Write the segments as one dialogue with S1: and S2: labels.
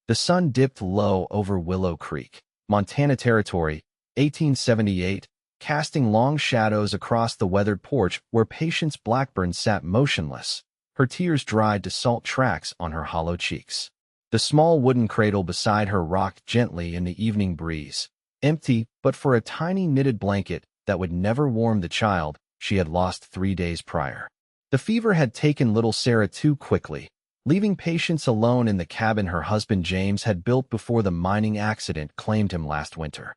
S1: The sun dipped low over Willow Creek, Montana Territory, 1878, casting long shadows across the weathered porch where Patience Blackburn sat motionless, her tears dried to salt tracks on her hollow cheeks. The small wooden cradle beside her rocked gently in the evening breeze, empty but for a tiny knitted blanket that would never warm the child she had lost 3 days prior. The fever had taken little Sarah too quickly, leaving Patience alone in the cabin her husband James had built before the mining accident claimed him last winter.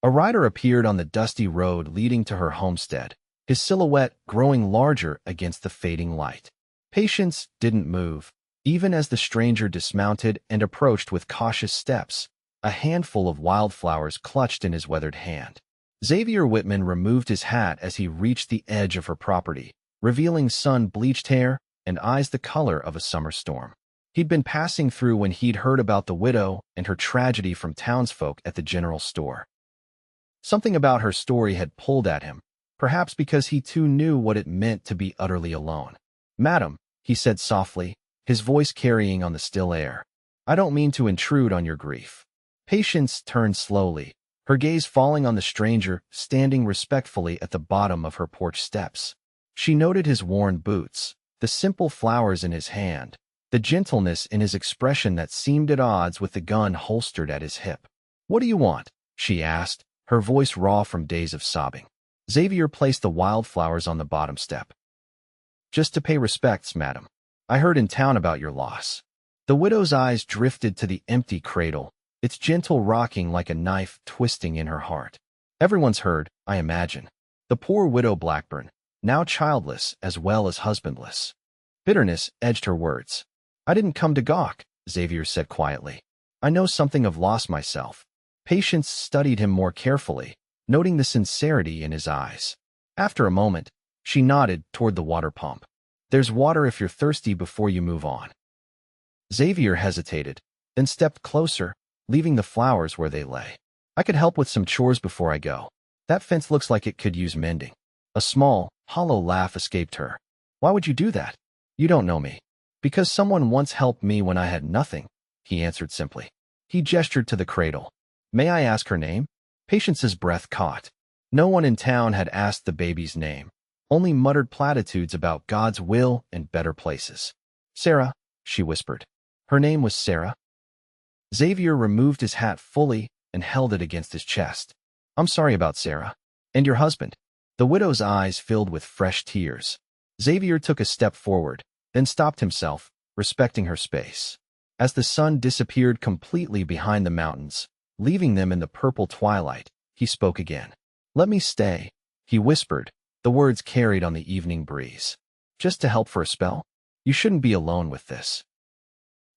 S1: A rider appeared on the dusty road leading to her homestead, his silhouette growing larger against the fading light. Patience didn't move, even as the stranger dismounted and approached with cautious steps, a handful of wildflowers clutched in his weathered hand. Xavier Whitman removed his hat as he reached the edge of her property, revealing sun-bleached hair and eyes the color of a summer storm. He'd been passing through when he'd heard about the widow and her tragedy from townsfolk at the general store. Something about her story had pulled at him, perhaps because he too knew what it meant to be utterly alone. "Madam," he said softly, his voice carrying on the still air, "I don't mean to intrude on your grief." Patience turned slowly, her gaze falling on the stranger standing respectfully at the bottom of her porch steps. She noted his worn boots, the simple flowers in his hand, the gentleness in his expression that seemed at odds with the gun holstered at his hip. "What do you want?" she asked, her voice raw from days of sobbing. Xavier placed the wildflowers on the bottom step. "Just to pay respects, madam. I heard in town about your loss." The widow's eyes drifted to the empty cradle, its gentle rocking like a knife twisting in her heart. "Everyone's heard, I imagine. The poor widow Blackburn, now childless as well as husbandless." Bitterness edged her words. "I didn't come to gawk," Xavier said quietly. "I know something of loss myself." Patience studied him more carefully, noting the sincerity in his eyes. After a moment, she nodded toward the water pump. "There's water if you're thirsty before you move on." Xavier hesitated, then stepped closer, leaving the flowers where they lay. "I could help with some chores before I go. That fence looks like it could use mending." A small, hollow laugh escaped her. "Why would you do that?" "You don't know me." "Because someone once helped me when I had nothing," he answered simply. He gestured to the cradle. "May I ask her name?" Patience's breath caught. No one in town had asked the baby's name, only muttered platitudes about God's will and better places. "Sarah," she whispered. Her name was Sarah. Xavier removed his hat fully and held it against his chest. "I'm sorry about Sarah. And your husband." The widow's eyes filled with fresh tears. Xavier took a step forward, then stopped himself, respecting her space. As the sun disappeared completely behind the mountains, leaving them in the purple twilight, he spoke again. "Let me stay," he whispered, the words carried on the evening breeze. "Just to help for a spell? You shouldn't be alone with this."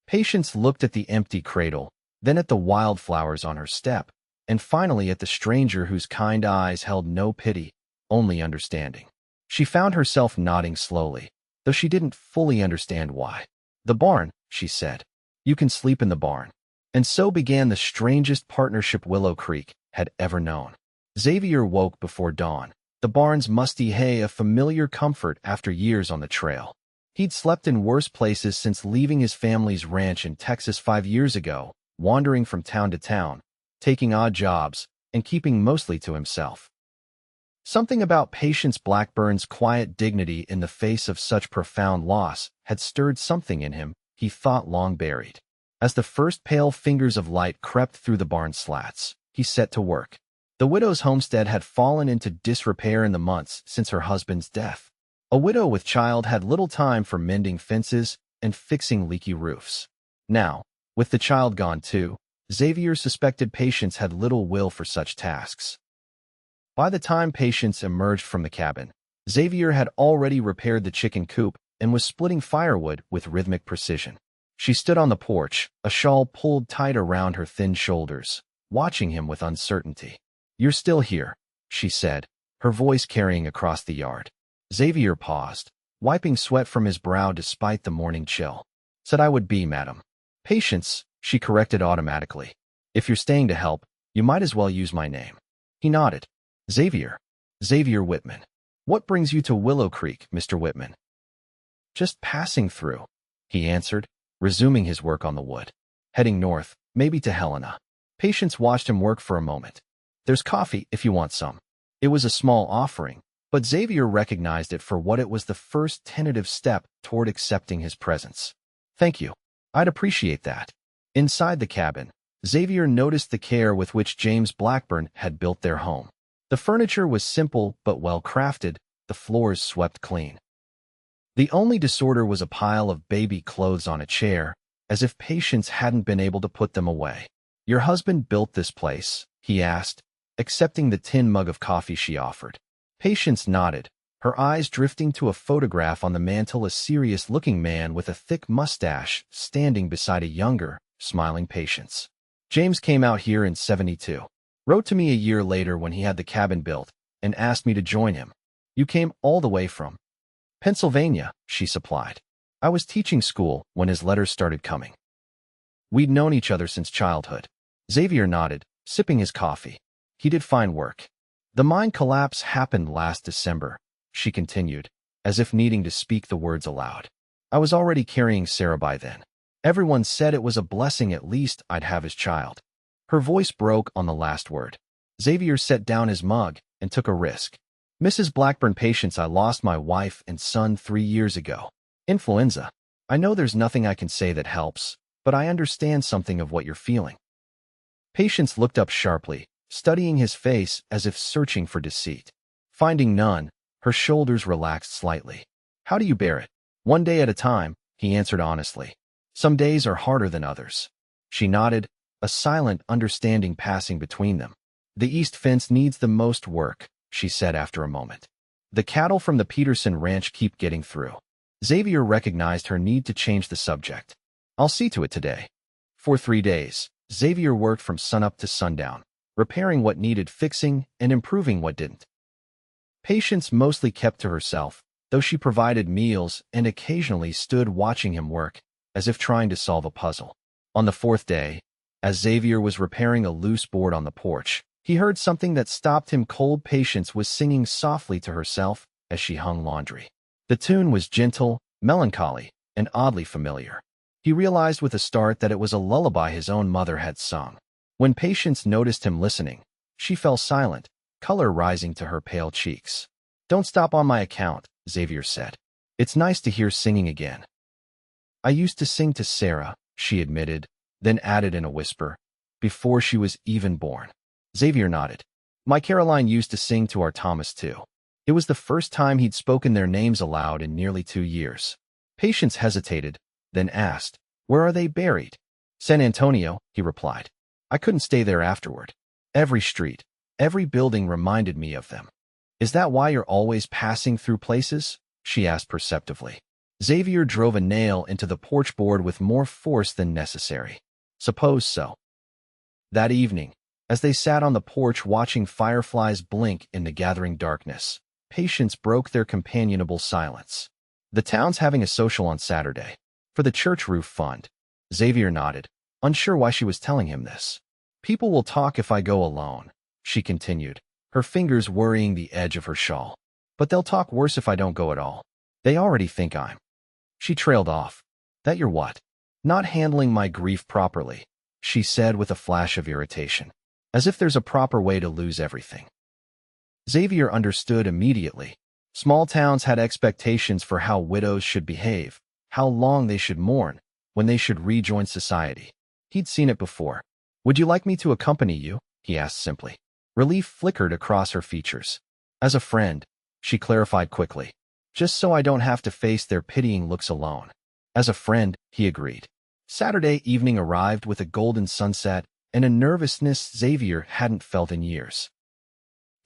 S1: Patience looked at the empty cradle, then at the wildflowers on her step, and finally at the stranger whose kind eyes held no pity, only understanding. She found herself nodding slowly, though she didn't fully understand why. "The barn," she said. "You can sleep in the barn." And so began the strangest partnership Willow Creek had ever known. Xavier woke before dawn, the barn's musty hay a familiar comfort after years on the trail. He'd slept in worse places since leaving his family's ranch in Texas 5 years ago, wandering from town to town, taking odd jobs, and keeping mostly to himself. Something about Patience Blackburn's quiet dignity in the face of such profound loss had stirred something in him he thought long buried. As the first pale fingers of light crept through the barn slats, he set to work. The widow's homestead had fallen into disrepair in the months since her husband's death. A widow with child had little time for mending fences and fixing leaky roofs. Now, with the child gone too, Xavier suspected Patience had little will for such tasks. By the time Patience emerged from the cabin, Xavier had already repaired the chicken coop and was splitting firewood with rhythmic precision. She stood on the porch, a shawl pulled tight around her thin shoulders, watching him with uncertainty. "You're still here," she said, her voice carrying across the yard. Xavier paused, wiping sweat from his brow despite the morning chill. "Said I would be, madam." "Patience," she corrected automatically. "If you're staying to help, you might as well use my name." He nodded. "Xavier. Xavier Whitman. What brings you to Willow Creek, Mr. Whitman?" "Just passing through," he answered, resuming his work on the wood. heading north, maybe to Helena. Patience watched him work for a moment. There's coffee if you want some. It was a small offering, but Xavier recognized it for what it was, the first tentative step toward accepting his presence. Thank you. I'd appreciate that. Inside the cabin, Xavier noticed the care with which James Blackburn had built their home. The furniture was simple but well-crafted, the floors swept clean. The only disorder was a pile of baby clothes on a chair, as if Patience hadn't been able to put them away. Your husband built this place, he asked, accepting the tin mug of coffee she offered. Patience nodded, her eyes drifting to a photograph on the mantel, a serious-looking man with a thick mustache standing beside a younger, smiling Patience. James came out here in '72. Wrote to me a year later when he had the cabin built, and asked me to join him. You came all the way from Pennsylvania, she supplied. I was teaching school when his letters started coming. We'd known each other since childhood. Xavier nodded, sipping his coffee. He did fine work. The mine collapse happened last December, she continued, as if needing to speak the words aloud. I was already carrying Sarah by then. Everyone said it was a blessing, at least I'd have his child. Her voice broke on the last word. Xavier set down his mug and took a risk. Mrs. Blackburn, Patience, I lost my wife and son 3 years ago. Influenza. I know there's nothing I can say that helps, but I understand something of what you're feeling. Patience looked up sharply, studying his face as if searching for deceit. Finding none, her shoulders relaxed slightly. How do you bear it? One day at a time, he answered honestly. Some days are harder than others. She nodded, a silent understanding passing between them. The east fence needs the most work, she said after a moment. The cattle from the Peterson ranch keep getting through. Xavier recognized her need to change the subject. I'll see to it today. For 3 days, Xavier worked from sunup to sundown, repairing what needed fixing and improving what didn't. Patience mostly kept to herself, though she provided meals and occasionally stood watching him work, as if trying to solve a puzzle. On the 4th day, as Xavier was repairing a loose board on the porch, he heard something that stopped him cold. Patience was singing softly to herself as she hung laundry. The tune was gentle, melancholy, and oddly familiar. He realized with a start that it was a lullaby his own mother had sung. When Patience noticed him listening, she fell silent, color rising to her pale cheeks. Don't stop on my account, Xavier said. It's nice to hear singing again. I used to sing to Sarah, she admitted, then added in a whisper, before she was even born. Xavier nodded. My Caroline used to sing to our Thomas too. It was the first time he'd spoken their names aloud in nearly 2 years. Patience hesitated, then asked, Where are they buried? San Antonio, he replied. I couldn't stay there afterward. Every street, every building reminded me of them. Is that why you're always passing through places? She asked perceptively. Xavier drove a nail into the porch board with more force than necessary. Suppose so. That evening, as they sat on the porch watching fireflies blink in the gathering darkness, Patience broke their companionable silence. The town's having a social on Saturday, for the church roof fund. Xavier nodded, unsure why she was telling him this. People will talk if I go alone, she continued, her fingers worrying the edge of her shawl. But they'll talk worse if I don't go at all. They already think I'm. She trailed off. That you're what? Not handling my grief properly, she said with a flash of irritation. As if there's a proper way to lose everything. Xavier understood immediately. Small towns had expectations for how widows should behave, how long they should mourn, when they should rejoin society. He'd seen it before. Would you like me to accompany you? He asked simply. Relief flickered across her features. As a friend, she clarified quickly. Just so I don't have to face their pitying looks alone. As a friend, he agreed. Saturday evening arrived with a golden sunset and a nervousness Xavier hadn't felt in years.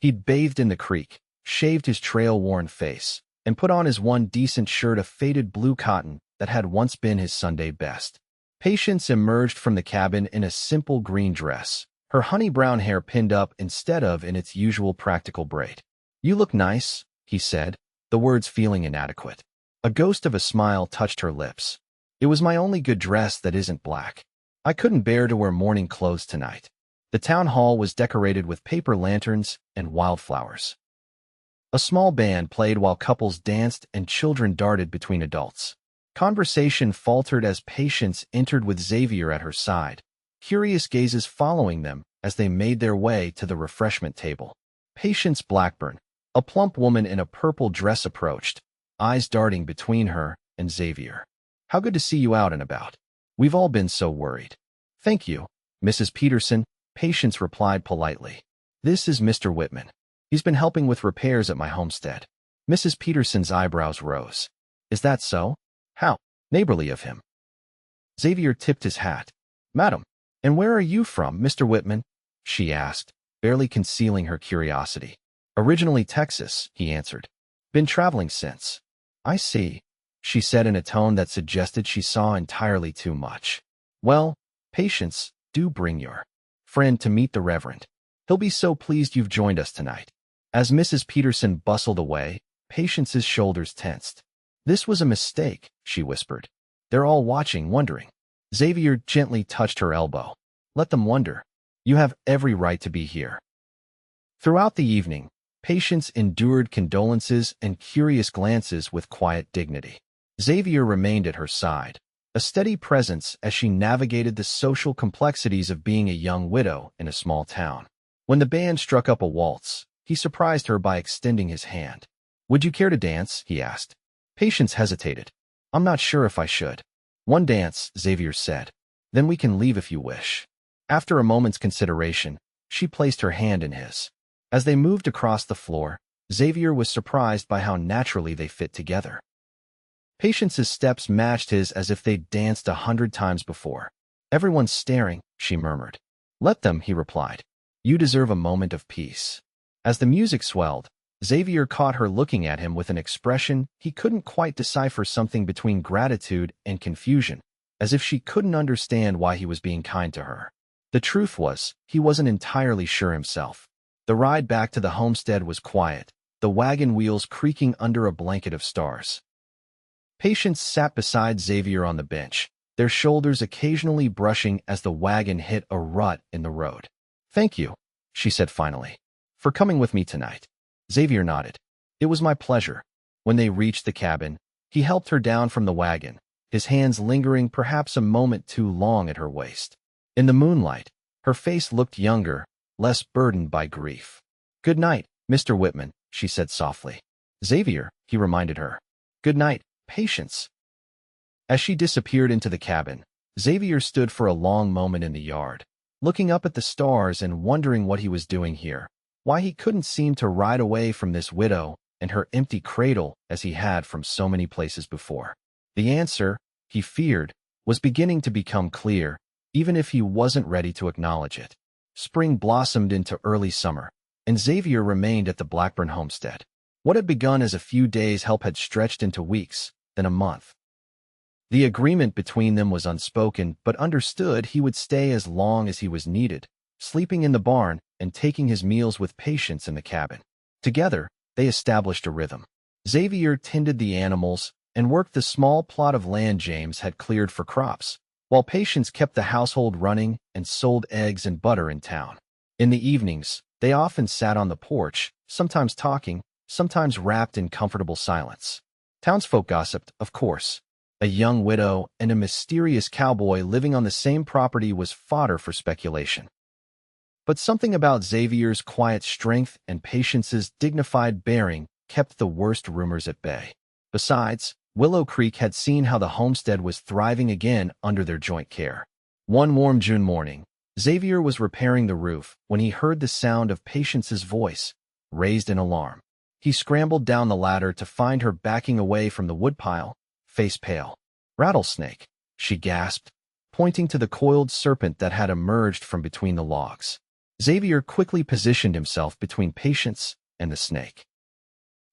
S1: He'd bathed in the creek, shaved his trail-worn face, and put on his one decent shirt of faded blue cotton that had once been his Sunday best. Patience emerged from the cabin in a simple green dress, her honey-brown hair pinned up instead of in its usual practical braid. You look nice, he said, the words feeling inadequate. A ghost of a smile touched her lips. It was my only good dress that isn't black. I couldn't bear to wear morning clothes tonight. The town hall was decorated with paper lanterns and wildflowers. A small band played while couples danced and children darted between adults. Conversation faltered as Patience entered with Xavier at her side, curious gazes following them as they made their way to the refreshment table. Patience Blackburn, a plump woman in a purple dress, approached, eyes darting between her and Xavier. "How good to see you out and about. We've all been so worried." "Thank you, Mrs. Peterson," Patience replied politely. "This is Mr. Whitman. He's been helping with repairs at my homestead." Mrs. Peterson's eyebrows rose. "Is that so? How neighborly of him." Xavier tipped his hat. "Madam, and where are you from, Mr. Whitman?" she asked, barely concealing her curiosity. "Originally Texas," he answered. "Been traveling since." "I see," she said in a tone that suggested she saw entirely too much. "Well, Patience, do bring your friend to meet the Reverend. He'll be so pleased you've joined us tonight." As Mrs. Peterson bustled away, Patience's shoulders tensed. "This was a mistake," she whispered. "They're all watching, wondering." Xavier gently touched her elbow. "Let them wonder. You have every right to be here." Throughout the evening, Patience endured condolences and curious glances with quiet dignity. Xavier remained at her side, a steady presence as she navigated the social complexities of being a young widow in a small town. When the band struck up a waltz, he surprised her by extending his hand. "Would you care to dance?" he asked. Patience hesitated. "I'm not sure if I should." "One dance," Xavier said. "Then we can leave if you wish." After a moment's consideration, she placed her hand in his. As they moved across the floor, Xavier was surprised by how naturally they fit together. Patience's steps matched his as if they'd danced 100 times before. "Everyone's staring," she murmured. "Let them," he replied. "You deserve a moment of peace." As the music swelled, Xavier caught her looking at him with an expression he couldn't quite decipher, something between gratitude and confusion, as if she couldn't understand why he was being kind to her. The truth was, he wasn't entirely sure himself. The ride back to the homestead was quiet, the wagon wheels creaking under a blanket of stars. Patience sat beside Xavier on the bench, their shoulders occasionally brushing as the wagon hit a rut in the road. "Thank you," she said finally, "for coming with me tonight." Xavier nodded. "It was my pleasure." When they reached the cabin, he helped her down from the wagon, his hands lingering perhaps a moment too long at her waist. In the moonlight, her face looked younger, less burdened by grief. "Good night, Mr. Whitman," she said softly. "Xavier," he reminded her. "Good night, Patience." As she disappeared into the cabin, Xavier stood for a long moment in the yard, looking up at the stars and wondering what he was doing here, why he couldn't seem to ride away from this widow and her empty cradle as he had from so many places before. The answer, he feared, was beginning to become clear, even if he wasn't ready to acknowledge it. Spring blossomed into early summer, and Xavier remained at the Blackburn homestead. What had begun as a few days' help had stretched into weeks, then a month. The agreement between them was unspoken, but understood. He would stay as long as he was needed, sleeping in the barn and taking his meals with Patience in the cabin. Together, they established a rhythm. Xavier tended the animals and worked the small plot of land James had cleared for crops, while Patience kept the household running and sold eggs and butter in town. In the evenings, they often sat on the porch, sometimes talking, sometimes wrapped in comfortable silence. Townsfolk gossiped, of course. A young widow and a mysterious cowboy living on the same property was fodder for speculation. But something about Xavier's quiet strength and Patience's dignified bearing kept the worst rumors at bay. Besides, Willow Creek had seen how the homestead was thriving again under their joint care. One warm June morning, Xavier was repairing the roof when he heard the sound of Patience's voice, raised in alarm. He scrambled down the ladder to find her backing away from the woodpile, face pale. "Rattlesnake," she gasped, pointing to the coiled serpent that had emerged from between the logs. Xavier quickly positioned himself between Patience and the snake.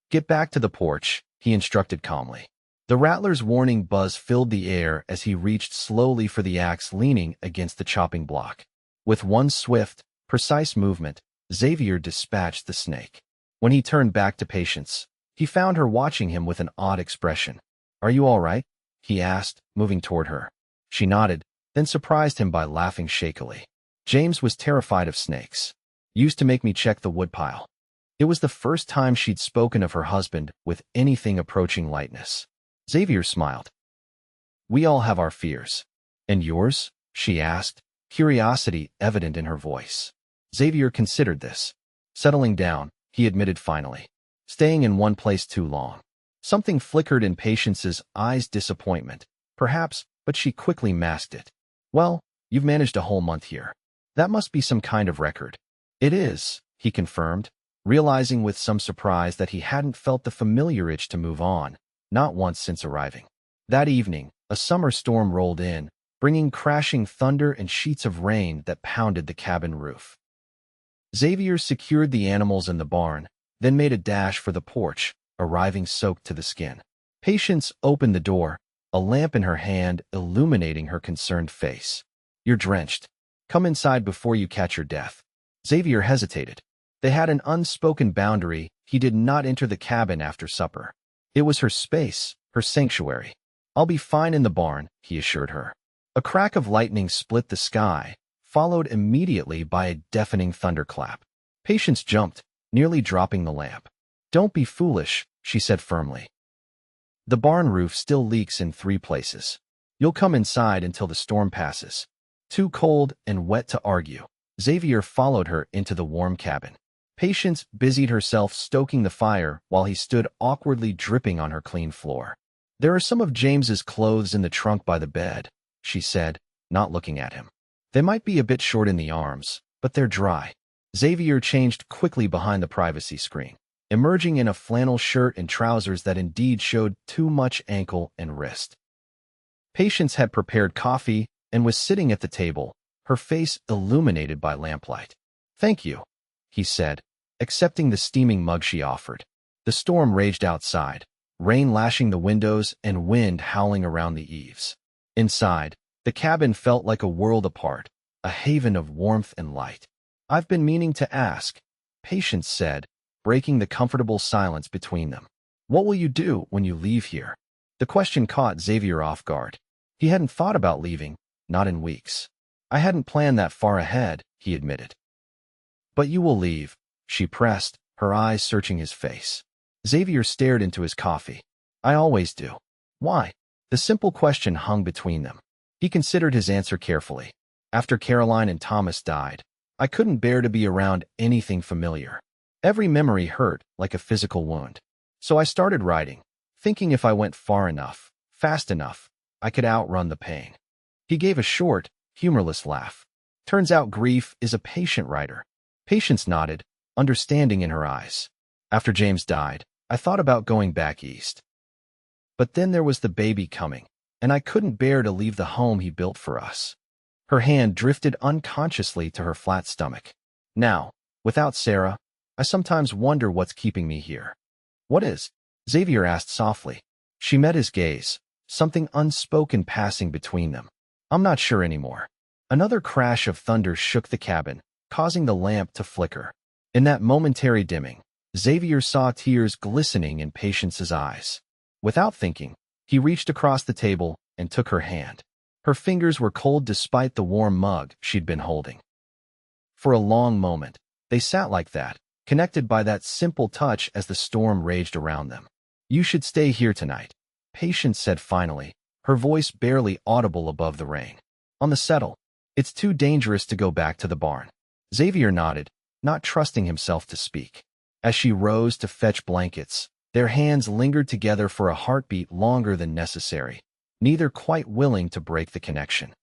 S1: "Get back to the porch," he instructed calmly. The rattler's warning buzz filled the air as he reached slowly for the axe leaning against the chopping block. With one swift, precise movement, Xavier dispatched the snake. When he turned back to Patience, he found her watching him with an odd expression. "Are you all right?" he asked, moving toward her. She nodded, then surprised him by laughing shakily. James was terrified of snakes. Used to make me check the woodpile. It was the first time she'd spoken of her husband with anything approaching lightness. Xavier smiled. We all have our fears. And yours? She asked, curiosity evident in her voice. Xavier considered this. Settling down, he admitted finally. Staying in one place too long. Something flickered in Patience's eyes, disappointment, perhaps, but she quickly masked it. Well, you've managed a whole month here. That must be some kind of record. It is, he confirmed, realizing with some surprise that he hadn't felt the familiar itch to move on, not once since arriving. That evening, a summer storm rolled in, bringing crashing thunder and sheets of rain that pounded the cabin roof. Xavier secured the animals in the barn, then made a dash for the porch, arriving soaked to the skin. Patience opened the door, a lamp in her hand illuminating her concerned face. You're drenched. Come inside before you catch your death. Xavier hesitated. They had an unspoken boundary. He did not enter the cabin after supper. It was her space, her sanctuary. I'll be fine in the barn, he assured her. A crack of lightning split the sky, followed immediately by a deafening thunderclap. Patience jumped, nearly dropping the lamp. Don't be foolish, she said firmly. The barn roof still leaks in 3 places. You'll come inside until the storm passes. Too cold and wet to argue. Xavier followed her into the warm cabin. Patience busied herself stoking the fire while he stood awkwardly dripping on her clean floor. There are some of James's clothes in the trunk by the bed, she said, not looking at him. They might be a bit short in the arms, but they're dry. Xavier changed quickly behind the privacy screen, emerging in a flannel shirt and trousers that indeed showed too much ankle and wrist. Patience had prepared coffee and was sitting at the table, her face illuminated by lamplight. Thank you, he said, accepting the steaming mug she offered. The storm raged outside, rain lashing the windows and wind howling around the eaves. Inside, the cabin felt like a world apart, a haven of warmth and light. I've been meaning to ask, Patience said, breaking the comfortable silence between them. What will you do when you leave here? The question caught Xavier off guard. He hadn't thought about leaving, not in weeks. I hadn't planned that far ahead, he admitted. But you will leave, she pressed, her eyes searching his face. Xavier stared into his coffee. I always do. Why? The simple question hung between them. He considered his answer carefully. After Caroline and Thomas died, I couldn't bear to be around anything familiar. Every memory hurt like a physical wound. So I started writing, thinking if I went far enough, fast enough, I could outrun the pain. He gave a short, humorless laugh. Turns out grief is a patient writer. Patience nodded, understanding in her eyes. After James died, I thought about going back east. But then there was the baby coming, and I couldn't bear to leave the home he built for us. Her hand drifted unconsciously to her flat stomach. Now, without Sarah, I sometimes wonder what's keeping me here. What is? Xavier asked softly. She met his gaze, something unspoken passing between them. I'm not sure anymore. Another crash of thunder shook the cabin, causing the lamp to flicker. In that momentary dimming, Xavier saw tears glistening in Patience's eyes. Without thinking, he reached across the table and took her hand. Her fingers were cold despite the warm mug she'd been holding. For a long moment, they sat like that, connected by that simple touch as the storm raged around them. You should stay here tonight, Patience said finally, her voice barely audible above the rain. On the settle. It's too dangerous to go back to the barn. Xavier nodded, not trusting himself to speak. As she rose to fetch blankets, their hands lingered together for a heartbeat longer than necessary, neither quite willing to break the connection.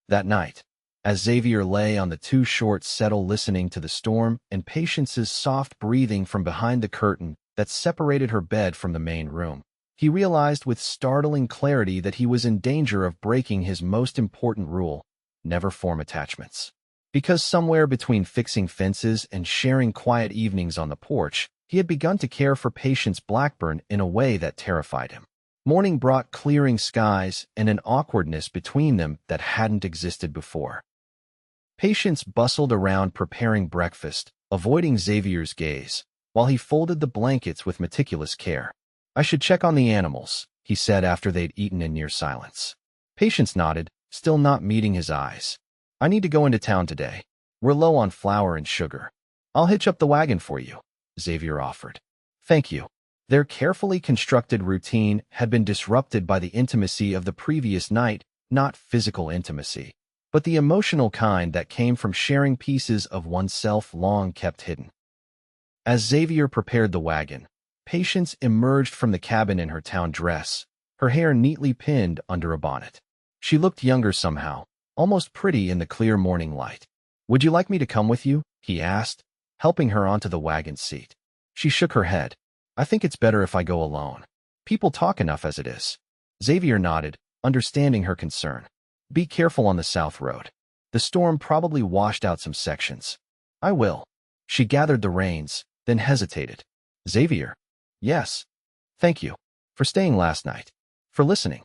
S1: That night, as Xavier lay on the too short settle listening to the storm and Patience's soft breathing from behind the curtain that separated her bed from the main room, he realized with startling clarity that he was in danger of breaking his most important rule: never form attachments. Because somewhere between fixing fences and sharing quiet evenings on the porch, he had begun to care for Patience Blackburn in a way that terrified him. Morning brought clearing skies and an awkwardness between them that hadn't existed before. Patience bustled around preparing breakfast, avoiding Xavier's gaze, while he folded the blankets with meticulous care. I should check on the animals, he said after they'd eaten in near silence. Patience nodded, still not meeting his eyes. I need to go into town today. We're low on flour and sugar. I'll hitch up the wagon for you, Xavier offered. Thank you. Their carefully constructed routine had been disrupted by the intimacy of the previous night, not physical intimacy, but the emotional kind that came from sharing pieces of oneself long kept hidden. As Xavier prepared the wagon, Patience emerged from the cabin in her town dress, her hair neatly pinned under a bonnet. She looked younger somehow, almost pretty in the clear morning light. "Would you like me to come with you?" he asked, helping her onto the wagon seat. She shook her head. "I think it's better if I go alone. People talk enough as it is." Xavier nodded, understanding her concern. "Be careful on the south road. The storm probably washed out some sections." "I will." She gathered the reins, then hesitated. "Xavier." "Yes. Thank you. For staying last night. For listening."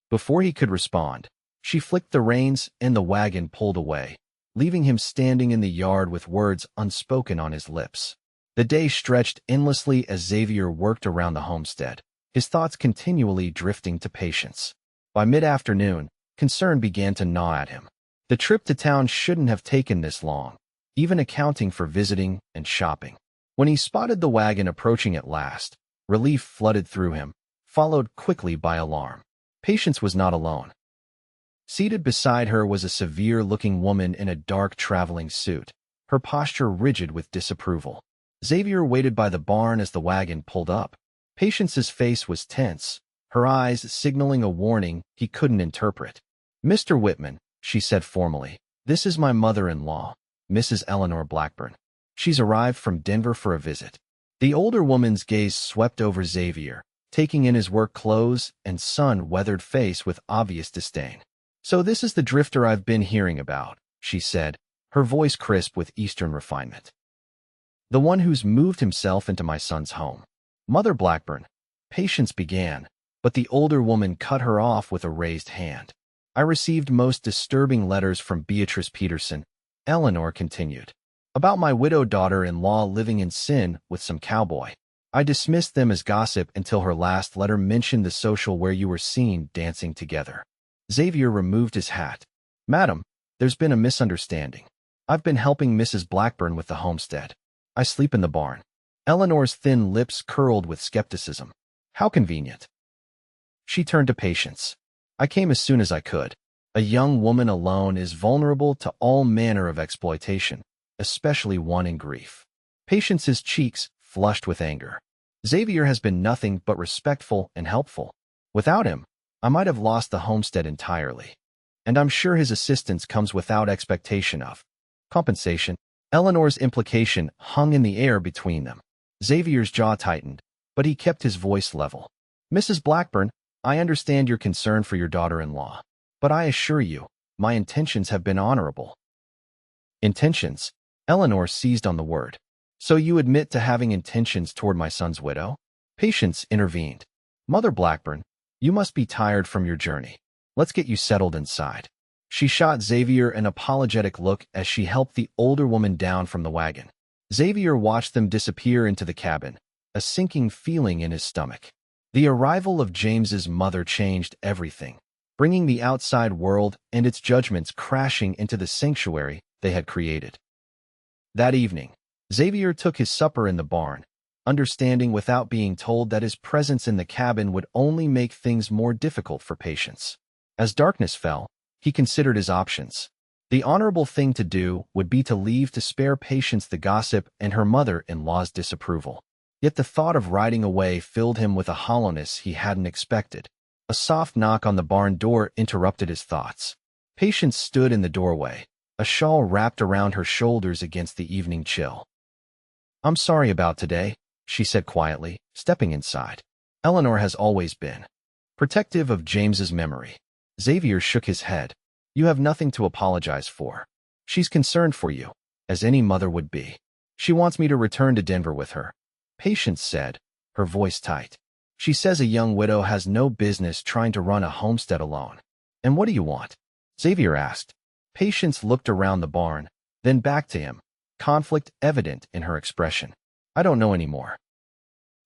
S1: Before he could respond, she flicked the reins and the wagon pulled away, leaving him standing in the yard with words unspoken on his lips. The day stretched endlessly as Xavier worked around the homestead, his thoughts continually drifting to Patience. By mid-afternoon, concern began to gnaw at him. The trip to town shouldn't have taken this long, even accounting for visiting and shopping. When he spotted the wagon approaching at last, relief flooded through him, followed quickly by alarm. Patience was not alone. Seated beside her was a severe-looking woman in a dark traveling suit, her posture rigid with disapproval. Xavier waited by the barn as the wagon pulled up. Patience's face was tense, her eyes signaling a warning he couldn't interpret. "Mr. Whitman," she said formally, "this is my mother-in-law, Mrs. Eleanor Blackburn. She's arrived from Denver for a visit." The older woman's gaze swept over Xavier, taking in his work clothes and sun-weathered face with obvious disdain. "So this is the drifter I've been hearing about," she said, her voice crisp with Eastern refinement. "The one who's moved himself into my son's home." "Mother Blackburn," Patience began, but the older woman cut her off with a raised hand. "I received most disturbing letters from Beatrice Peterson," Eleanor continued, "about my widowed daughter-in-law living in sin with some cowboy. I dismissed them as gossip until her last letter mentioned the social where you were seen dancing together." Xavier removed his hat. "Madam, there's been a misunderstanding. I've been helping Mrs. Blackburn with the homestead. I sleep in the barn." Eleanor's thin lips curled with skepticism. "How convenient." She turned to Patience. "I came as soon as I could. A young woman alone is vulnerable to all manner of exploitation, especially one in grief." Patience's cheeks flushed with anger. "Xavier has been nothing but respectful and helpful. Without him, I might have lost the homestead entirely. And I'm sure his assistance comes without expectation of compensation." Eleanor's implication hung in the air between them. Xavier's jaw tightened, but he kept his voice level. "Mrs. Blackburn, I understand your concern for your daughter-in-law, but I assure you, my intentions have been honorable." "Intentions?" Eleanor seized on the word. "So you admit to having intentions toward my son's widow?" Patience intervened. "Mother Blackburn, you must be tired from your journey. Let's get you settled inside." She shot Xavier an apologetic look as she helped the older woman down from the wagon. Xavier watched them disappear into the cabin, a sinking feeling in his stomach. The arrival of James's mother changed everything, bringing the outside world and its judgments crashing into the sanctuary they had created. That evening, Xavier took his supper in the barn, understanding without being told that his presence in the cabin would only make things more difficult for Patience. As darkness fell, he considered his options. The honorable thing to do would be to leave to spare Patience the gossip and her mother-in-law's disapproval. Yet the thought of riding away filled him with a hollowness he hadn't expected. A soft knock on the barn door interrupted his thoughts. Patience stood in the doorway, a shawl wrapped around her shoulders against the evening chill. "I'm sorry about today," she said quietly, stepping inside. Eleanor has always been protective of James's memory. Xavier shook his head. "You have nothing to apologize for. She's concerned for you, as any mother would be. She wants me to return to Denver with her," Patience said, her voice tight. "She says a young widow has no business trying to run a homestead alone." "And what do you want?" Xavier asked. Patience looked around the barn, then back to him, conflict evident in her expression. "I don't know anymore.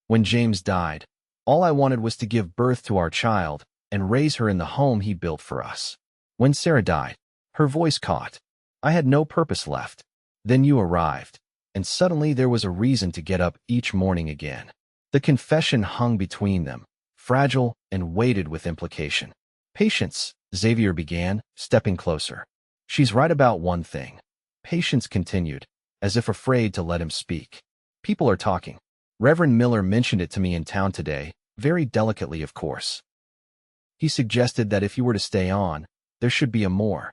S1: When James died, all I wanted was to give birth to our child and raise her in the home he built for us. When Sarah died," her voice caught, "I had no purpose left. Then you arrived, and suddenly there was a reason to get up each morning again." The confession hung between them, fragile and weighted with implication. Patience, Xavier began, stepping closer. She's right about one thing. Patience continued, as if afraid to let him speak. People are talking. Reverend Miller mentioned it to me in town today, very delicately, of course. He suggested that if you were to stay on, there should be a more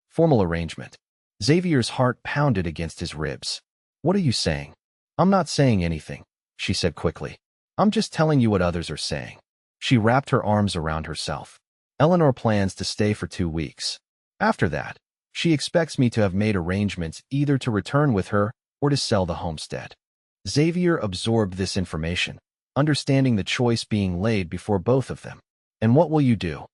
S1: formal arrangement. Xavier's heart pounded against his ribs. What are you saying? I'm not saying anything, she said quickly. I'm just telling you what others are saying. She wrapped her arms around herself. Eleanor plans to stay for 2 weeks. After that, she expects me to have made arrangements either to return with her or to sell the homestead. Xavier absorbed this information, understanding the choice being laid before both of them. And what will you do?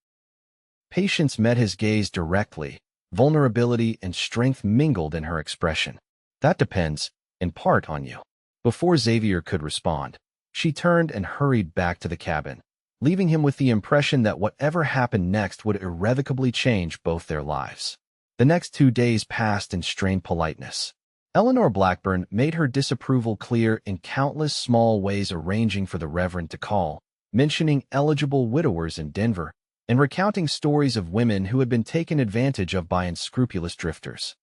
S1: Patience met his gaze directly. Vulnerability and strength mingled in her expression. That depends, in part, on you. Before Xavier could respond, she turned and hurried back to the cabin, leaving him with the impression that whatever happened next would irrevocably change both their lives. The next 2 days passed in strained politeness. Eleanor Blackburn made her disapproval clear in countless small ways, arranging for the Reverend to call, mentioning eligible widowers in Denver, and recounting stories of women who had been taken advantage of by unscrupulous drifters.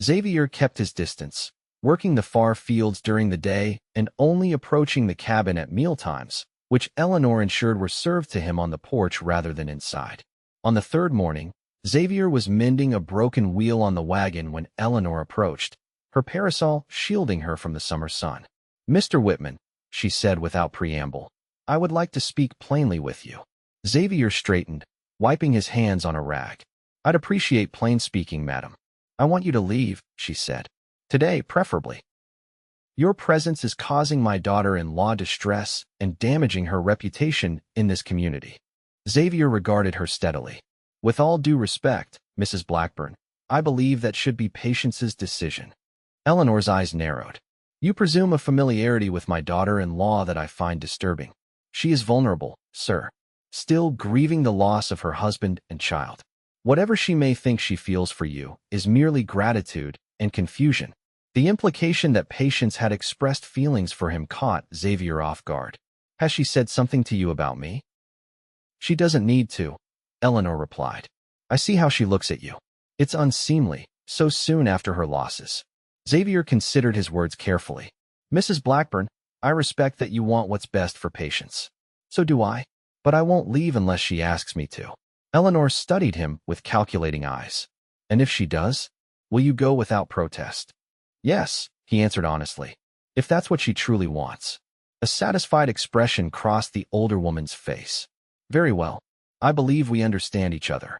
S1: Xavier kept his distance, working the far fields during the day and only approaching the cabin at mealtimes, which Eleanor ensured were served to him on the porch rather than inside. On the third morning, Xavier was mending a broken wheel on the wagon when Eleanor approached, her parasol shielding her from the summer sun. "Mr. Whitman," she said without preamble, "I would like to speak plainly with you." Xavier straightened, wiping his hands on a rag. "I'd appreciate plain speaking, madam. I want you to leave," she said. "Today, preferably. Your presence is causing my daughter-in-law distress and damaging her reputation in this community." Xavier regarded her steadily. "With all due respect, Mrs. Blackburn, I believe that should be Patience's decision." Eleanor's eyes narrowed. "You presume a familiarity with my daughter-in-law that I find disturbing. She is vulnerable, sir, still grieving the loss of her husband and child. Whatever she may think she feels for you is merely gratitude and confusion." The implication that Patience had expressed feelings for him caught Xavier off guard. "Has she said something to you about me?" "She doesn't need to," Eleanor replied. "I see how she looks at you. It's unseemly, so soon after her losses." Xavier considered his words carefully. "Mrs. Blackburn, I respect that you want what's best for Patience. So do I. But I won't leave unless she asks me to." Eleanor studied him with calculating eyes. "And if she does, will you go without protest?" "Yes," he answered honestly, "if that's what she truly wants." A satisfied expression crossed the older woman's face. "Very well. I believe we understand each other."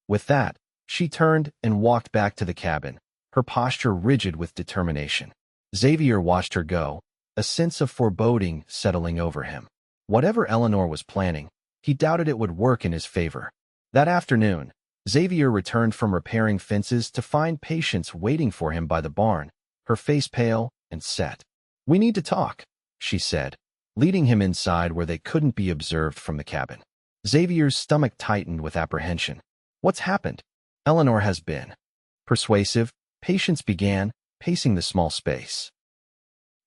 S1: With that, she turned and walked back to the cabin, her posture rigid with determination. Xavier watched her go, a sense of foreboding settling over him. Whatever Eleanor was planning, he doubted it would work in his favor. That afternoon, Xavier returned from repairing fences to find Patience waiting for him by the barn, her face pale and set. "We need to talk," she said, leading him inside where they couldn't be observed from the cabin. Xavier's stomach tightened with apprehension. "What's happened?" "Eleanor has been persuasive," Patience began, pacing the small space.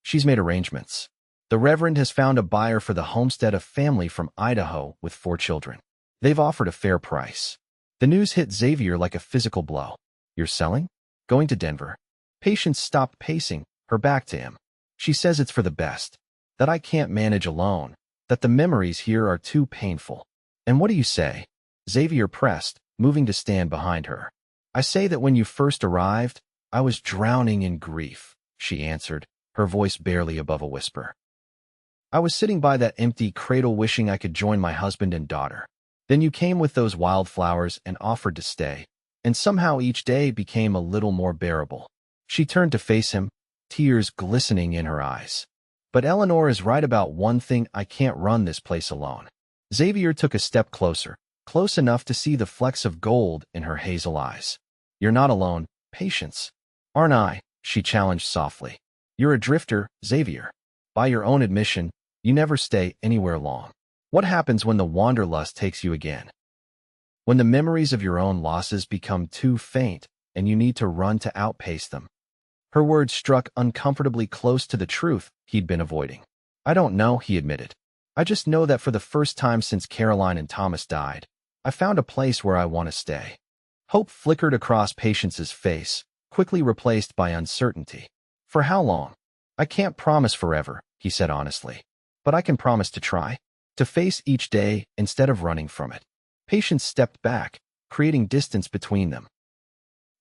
S1: "She's made arrangements. The Reverend has found a buyer for the homestead, a family from Idaho with 4 children. They've offered a fair price." The news hit Xavier like a physical blow. "You're selling? Going to Denver?" Patience stopped pacing, her back to him. "She says it's for the best, that I can't manage alone, that the memories here are too painful." "And what do you say?" Xavier pressed, moving to stand behind her. "I say that when you first arrived, I was drowning in grief," she answered, her voice barely above a whisper. "I was sitting by that empty cradle wishing I could join my husband and daughter. Then you came with those wildflowers and offered to stay, and somehow each day became a little more bearable." She turned to face him, tears glistening in her eyes. "But Eleanor is right about one thing, I can't run this place alone." Xavier took a step closer, close enough to see the flecks of gold in her hazel eyes. "You're not alone, Patience." "Aren't I?" she challenged softly. "You're a drifter, Xavier. By your own admission, you never stay anywhere long. What happens when the wanderlust takes you again? When the memories of your own losses become too faint and you need to run to outpace them." Her words struck uncomfortably close to the truth he'd been avoiding. I don't know, he admitted. I just know that for the first time since Caroline and Thomas died, I found a place where I want to stay. Hope flickered across Patience's face, quickly replaced by uncertainty. For how long? I can't promise forever, he said honestly. But I can promise to try, to face each day instead of running from it. Patience stepped back, creating distance between them.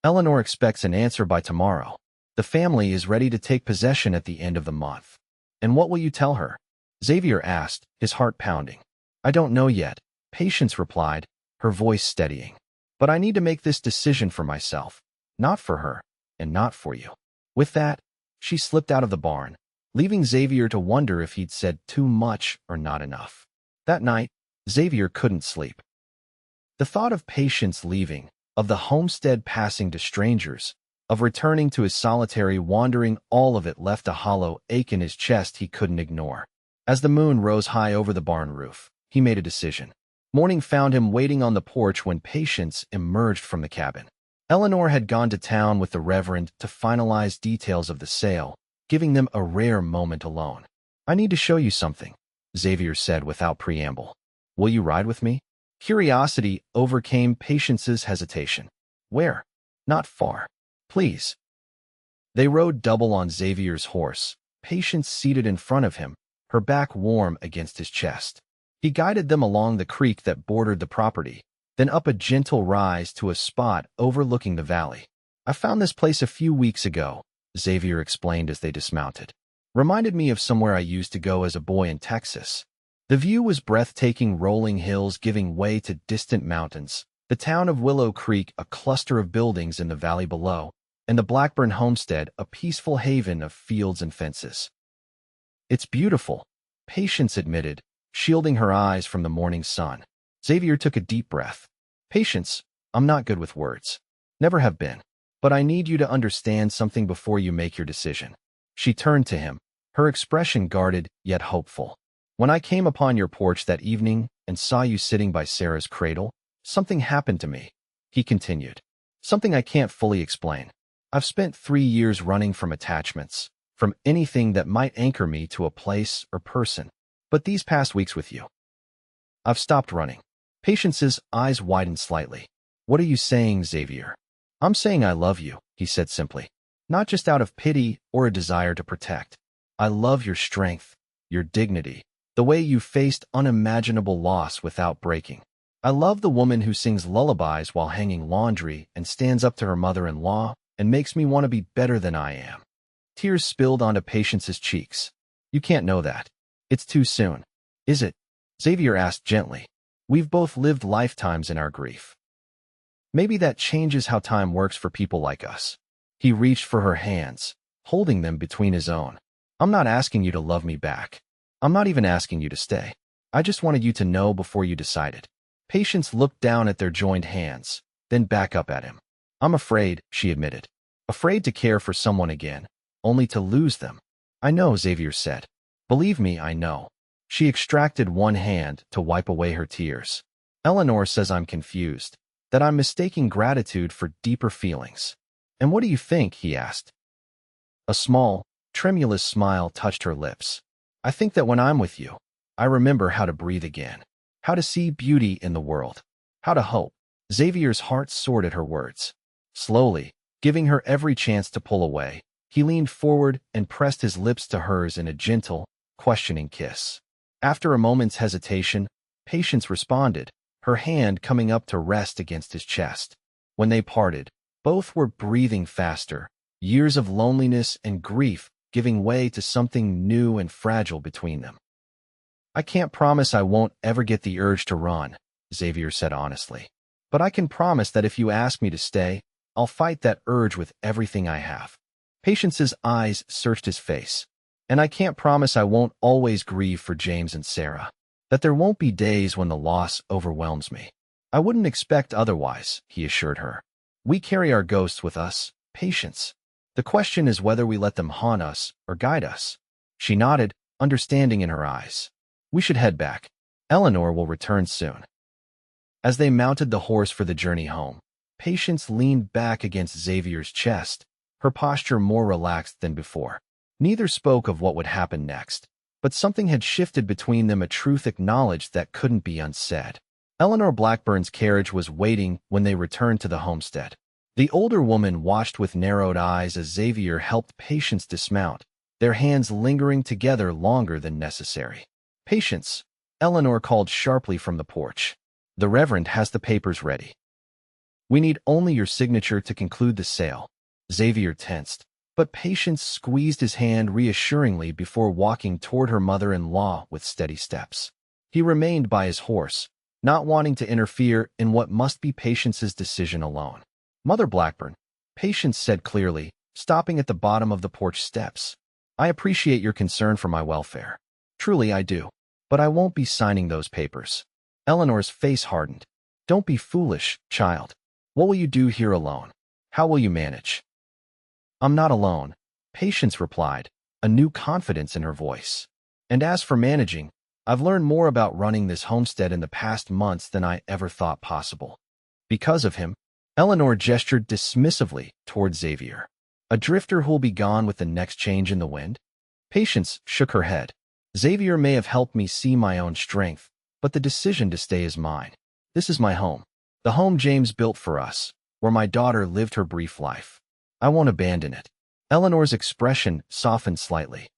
S1: Eleanor expects an answer by tomorrow. The family is ready to take possession at the end of the month. And what will you tell her? Xavier asked, his heart pounding. I don't know yet, Patience replied, her voice steadying. But I need to make this decision for myself, not for her, and not for you. With that, she slipped out of the barn, leaving Xavier to wonder if he'd said too much or not enough. That night, Xavier couldn't sleep. The thought of Patience leaving, of the homestead passing to strangers, of returning to his solitary wandering, all of it left a hollow ache in his chest he couldn't ignore. As the moon rose high over the barn roof, he made a decision. Morning found him waiting on the porch when Patience emerged from the cabin. Eleanor had gone to town with the Reverend to finalize details of the sale, giving them a rare moment alone. I need to show you something, Xavier said without preamble. Will you ride with me? Curiosity overcame Patience's hesitation. Where? Not far. Please. They rode double on Xavier's horse, Patience seated in front of him, her back warm against his chest. He guided them along the creek that bordered the property, then up a gentle rise to a spot overlooking the valley. I found this place a few weeks ago, Xavier explained as they dismounted. Reminded me of somewhere I used to go as a boy in Texas. The view was breathtaking, rolling hills giving way to distant mountains, the town of Willow Creek a cluster of buildings in the valley below, and the Blackburn homestead a peaceful haven of fields and fences. It's beautiful, Patience admitted, shielding her eyes from the morning sun. Xavier took a deep breath. Patience, I'm not good with words. Never have been. But I need you to understand something before you make your decision. She turned to him, her expression guarded yet hopeful. When I came upon your porch that evening and saw you sitting by Sarah's cradle, something happened to me, he continued. Something I can't fully explain. I've spent 3 years running from attachments, from anything that might anchor me to a place or person. But these past weeks with you, I've stopped running. Patience's eyes widened slightly. What are you saying, Xavier? I'm saying I love you, he said simply. Not just out of pity or a desire to protect. I love your strength, your dignity, the way you faced unimaginable loss without breaking. I love the woman who sings lullabies while hanging laundry and stands up to her mother-in-law and makes me want to be better than I am. Tears spilled onto Patience's cheeks. You can't know that. It's too soon. Is it? Xavier asked gently. We've both lived lifetimes in our grief. Maybe that changes how time works for people like us. He reached for her hands, holding them between his own. I'm not asking you to love me back. I'm not even asking you to stay. I just wanted you to know before you decided. Patience looked down at their joined hands, then back up at him. I'm afraid, she admitted. Afraid to care for someone again, only to lose them. I know, Xavier said. Believe me, I know. She extracted one hand to wipe away her tears. Eleanor says I'm confused, that I'm mistaking gratitude for deeper feelings. And what do you think? He asked. A small, tremulous smile touched her lips. I think that when I'm with you, I remember how to breathe again, how to see beauty in the world, how to hope. Xavier's heart soared at her words. Slowly, giving her every chance to pull away, he leaned forward and pressed his lips to hers in a gentle, questioning kiss. After a moment's hesitation, Patience responded, her hand coming up to rest against his chest. When they parted, both were breathing faster, years of loneliness and grief giving way to something new and fragile between them. I can't promise I won't ever get the urge to run, Xavier said honestly. But I can promise that if you ask me to stay, I'll fight that urge with everything I have. Patience's eyes searched his face. And I can't promise I won't always grieve for James and Sarah, that there won't be days when the loss overwhelms me. I wouldn't expect otherwise, he assured her. We carry our ghosts with us, Patience. The question is whether we let them haunt us or guide us. She nodded, understanding in her eyes. We should head back. Eleanor will return soon. As they mounted the horse for the journey home, Patience leaned back against Xavier's chest, her posture more relaxed than before. Neither spoke of what would happen next. But something had shifted between them, a truth acknowledged that couldn't be unsaid. Eleanor Blackburn's carriage was waiting when they returned to the homestead. The older woman watched with narrowed eyes as Xavier helped Patience dismount, their hands lingering together longer than necessary. "Patience," Eleanor called sharply from the porch. "The Reverend has the papers ready. We need only your signature to conclude the sale." Xavier tensed, but Patience squeezed his hand reassuringly before walking toward her mother-in-law with steady steps. He remained by his horse, not wanting to interfere in what must be Patience's decision alone. "Mother Blackburn," Patience said clearly, stopping at the bottom of the porch steps. "I appreciate your concern for my welfare. Truly I do. But I won't be signing those papers." Eleanor's face hardened. "Don't be foolish, child. What will you do here alone? How will you manage?" "I'm not alone," Patience replied, a new confidence in her voice. "And as for managing, I've learned more about running this homestead in the past months than I ever thought possible." "Because of him?" Eleanor gestured dismissively toward Xavier. "A drifter who'll be gone with the next change in the wind?" Patience shook her head. "Xavier may have helped me see my own strength, but the decision to stay is mine. This is my home, the home James built for us, where my daughter lived her brief life. I won't abandon it." Eleanor's expression softened slightly.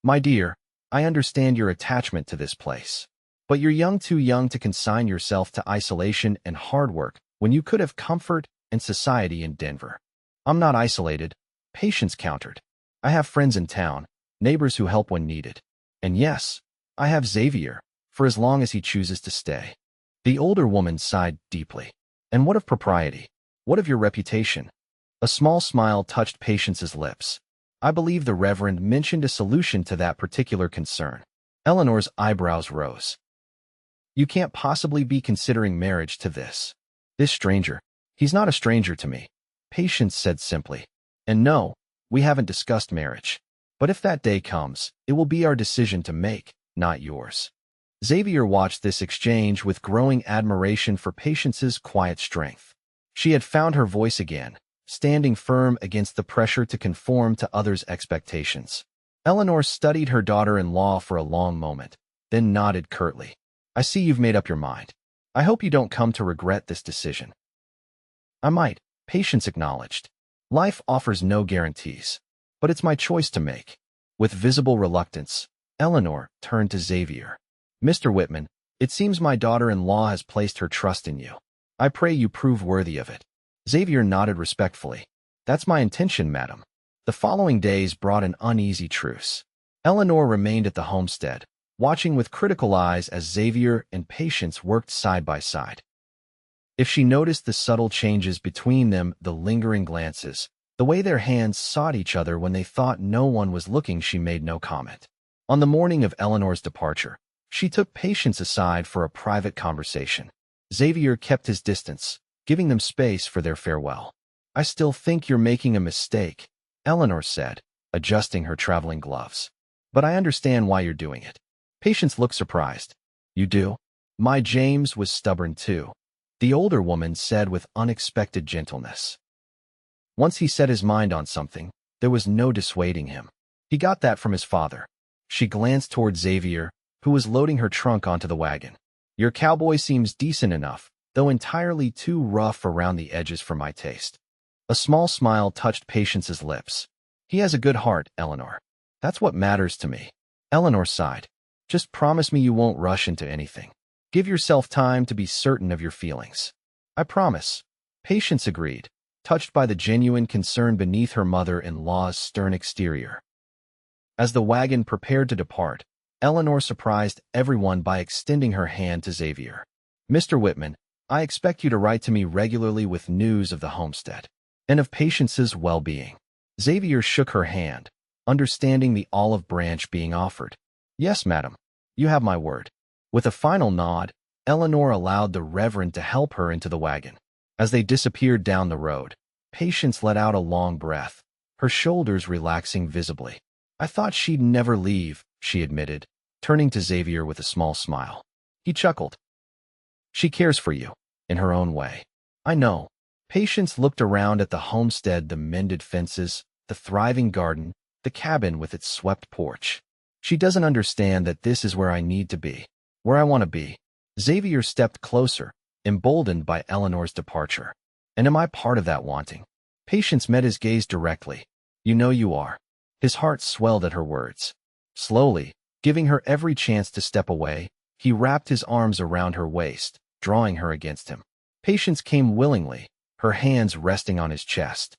S1: "My dear, I understand your attachment to this place. But you're too young to consign yourself to isolation and hard work when you could have comfort and society in Denver." "I'm not isolated," Patience countered. "I have friends in town, neighbors who help when needed. And yes, I have Xavier, for as long as he chooses to stay." The older woman sighed deeply. "And what of propriety? What of your reputation?" A small smile touched Patience's lips. "I believe the Reverend mentioned a solution to that particular concern." Eleanor's eyebrows rose. "You can't possibly be considering marriage to this stranger." "He's not a stranger to me," Patience said simply. "And no, we haven't discussed marriage. But if that day comes, it will be our decision to make, not yours." Xavier watched this exchange with growing admiration for Patience's quiet strength. She had found her voice again, standing firm against the pressure to conform to others' expectations. Eleanor studied her daughter-in-law for a long moment, then nodded curtly. "I see you've made up your mind. I hope you don't come to regret this decision." "I might," Patience acknowledged. "Life offers no guarantees, but it's my choice to make." With visible reluctance, Eleanor turned to Xavier. "Mr. Whitman, it seems my daughter-in-law has placed her trust in you. I pray you prove worthy of it." Xavier nodded respectfully. "That's my intention, madam." The following days brought an uneasy truce. Eleanor remained at the homestead, watching with critical eyes as Xavier and Patience worked side by side. If she noticed the subtle changes between them, the lingering glances, the way their hands sought each other when they thought no one was looking, she made no comment. On the morning of Eleanor's departure, she took Patience aside for a private conversation. Xavier kept his distance, giving them space for their farewell. "I still think you're making a mistake," Eleanor said, adjusting her traveling gloves. "But I understand why you're doing it." Patience looked surprised. "You do?" "My James was stubborn too," the older woman said with unexpected gentleness. "Once he set his mind on something, there was no dissuading him. He got that from his father." She glanced toward Xavier, who was loading her trunk onto the wagon. "Your Cowboy seems decent enough, though entirely too rough around the edges for my taste." A small smile touched Patience's lips. "He has a good heart, Eleanor. That's what matters to me." Eleanor sighed. "Just promise me you won't rush into anything. Give yourself time to be certain of your feelings." "I promise." Patience agreed, touched by the genuine concern beneath her mother-in-law's stern exterior. As the wagon prepared to depart, Eleanor surprised everyone by extending her hand to Xavier. "Mr. Whitman, I expect you to write to me regularly with news of the homestead and of Patience's well-being." Xavier shook her hand, understanding the olive branch being offered. "Yes, madam. You have my word." With a final nod, Eleanor allowed the Reverend to help her into the wagon. As they disappeared down the road, Patience let out a long breath, her shoulders relaxing visibly. "I thought she'd never leave," she admitted, turning to Xavier with a small smile. He chuckled. "She cares for you, in her own way." "I know." Patience looked around at the homestead, the mended fences, the thriving garden, the cabin with its swept porch. She doesn't understand that this is where I need to be, where I want to be. Xavier stepped closer, emboldened by Eleanor's departure. And am I part of that wanting? Patience met his gaze directly. You know you are. His heart swelled at her words. Slowly, giving her every chance to step away, he wrapped his arms around her waist, drawing her against him. Patience came willingly, her hands resting on his chest.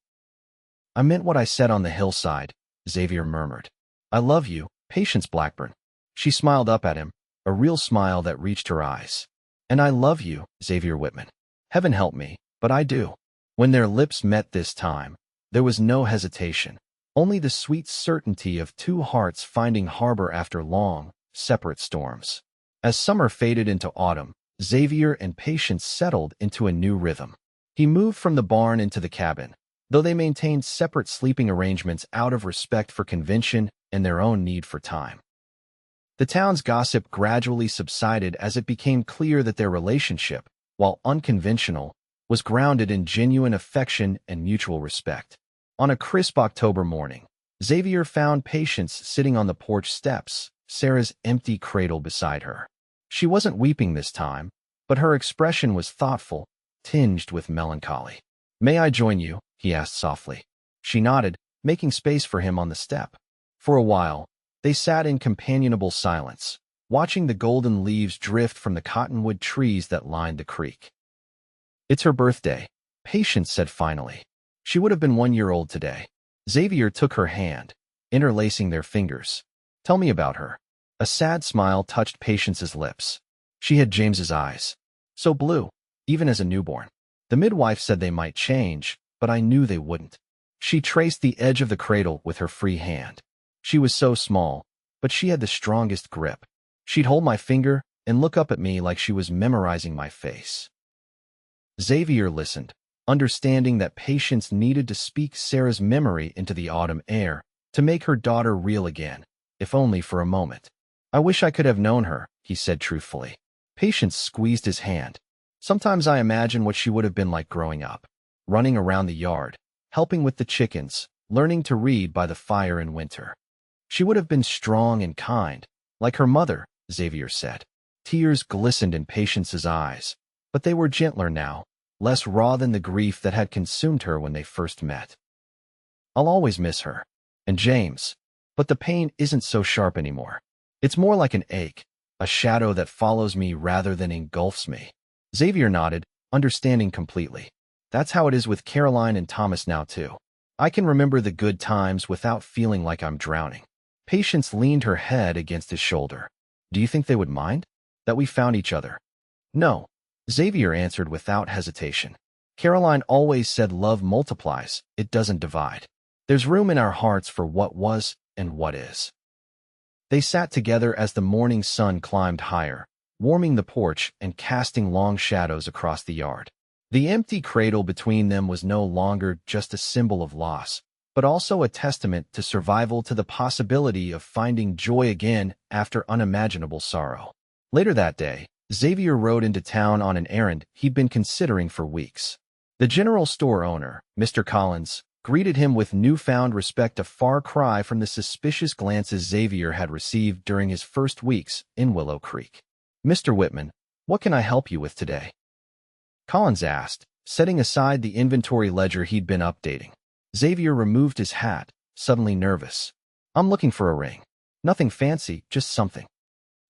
S1: I meant what I said on the hillside, Xavier murmured. I love you, Patience Blackburn. She smiled up at him, a real smile that reached her eyes. And I love you, Xavier Whitman. Heaven help me, but I do. When their lips met this time, there was no hesitation, only the sweet certainty of two hearts finding harbor after long, separate storms. As summer faded into autumn, Xavier and Patience settled into a new rhythm. He moved from the barn into the cabin, though they maintained separate sleeping arrangements out of respect for convention and their own need for time. The town's gossip gradually subsided as it became clear that their relationship, while unconventional, was grounded in genuine affection and mutual respect. On a crisp October morning, Xavier found Patience sitting on the porch steps, Sarah's empty cradle beside her. She wasn't weeping this time, but her expression was thoughtful, tinged with melancholy. May I join you? He asked softly. She nodded, making space for him on the step. For a while, they sat in companionable silence, watching the golden leaves drift from the cottonwood trees that lined the creek. It's her birthday, Patience said finally. She would have been 1 year old today. Xavier took her hand, interlacing their fingers. Tell me about her. A sad smile touched Patience's lips. She had James's eyes. So blue, even as a newborn. The midwife said they might change, but I knew they wouldn't. She traced the edge of the cradle with her free hand. She was so small, but she had the strongest grip. She'd hold my finger and look up at me like she was memorizing my face. Xavier listened, understanding that Patience needed to speak Sarah's memory into the autumn air to make her daughter real again, if only for a moment. I wish I could have known her, he said truthfully. Patience squeezed his hand. Sometimes I imagine what she would have been like growing up, running around the yard, helping with the chickens, learning to read by the fire in winter. She would have been strong and kind, like her mother, Xavier said. Tears glistened in Patience's eyes, but they were gentler now, less raw than the grief that had consumed her when they first met. I'll always miss her. And James. But the pain isn't so sharp anymore. It's more like an ache, a shadow that follows me rather than engulfs me. Xavier nodded, understanding completely. That's how it is with Caroline and Thomas now, too. I can remember the good times without feeling like I'm drowning. Patience leaned her head against his shoulder. Do you think they would mind? That we found each other? No. Xavier answered without hesitation. Caroline always said love multiplies, it doesn't divide. There's room in our hearts for what was and what is. They sat together as the morning sun climbed higher, warming the porch and casting long shadows across the yard. The empty cradle between them was no longer just a symbol of loss, but also a testament to survival, to the possibility of finding joy again after unimaginable sorrow. Later that day, Xavier rode into town on an errand he'd been considering for weeks. The general store owner, Mr. Collins, greeted him with newfound respect, a far cry from the suspicious glances Xavier had received during his first weeks in Willow Creek. Mr. Whitman, what can I help you with today? Collins asked, setting aside the inventory ledger he'd been updating. Xavier removed his hat, suddenly nervous. I'm looking for a ring. Nothing fancy, just something.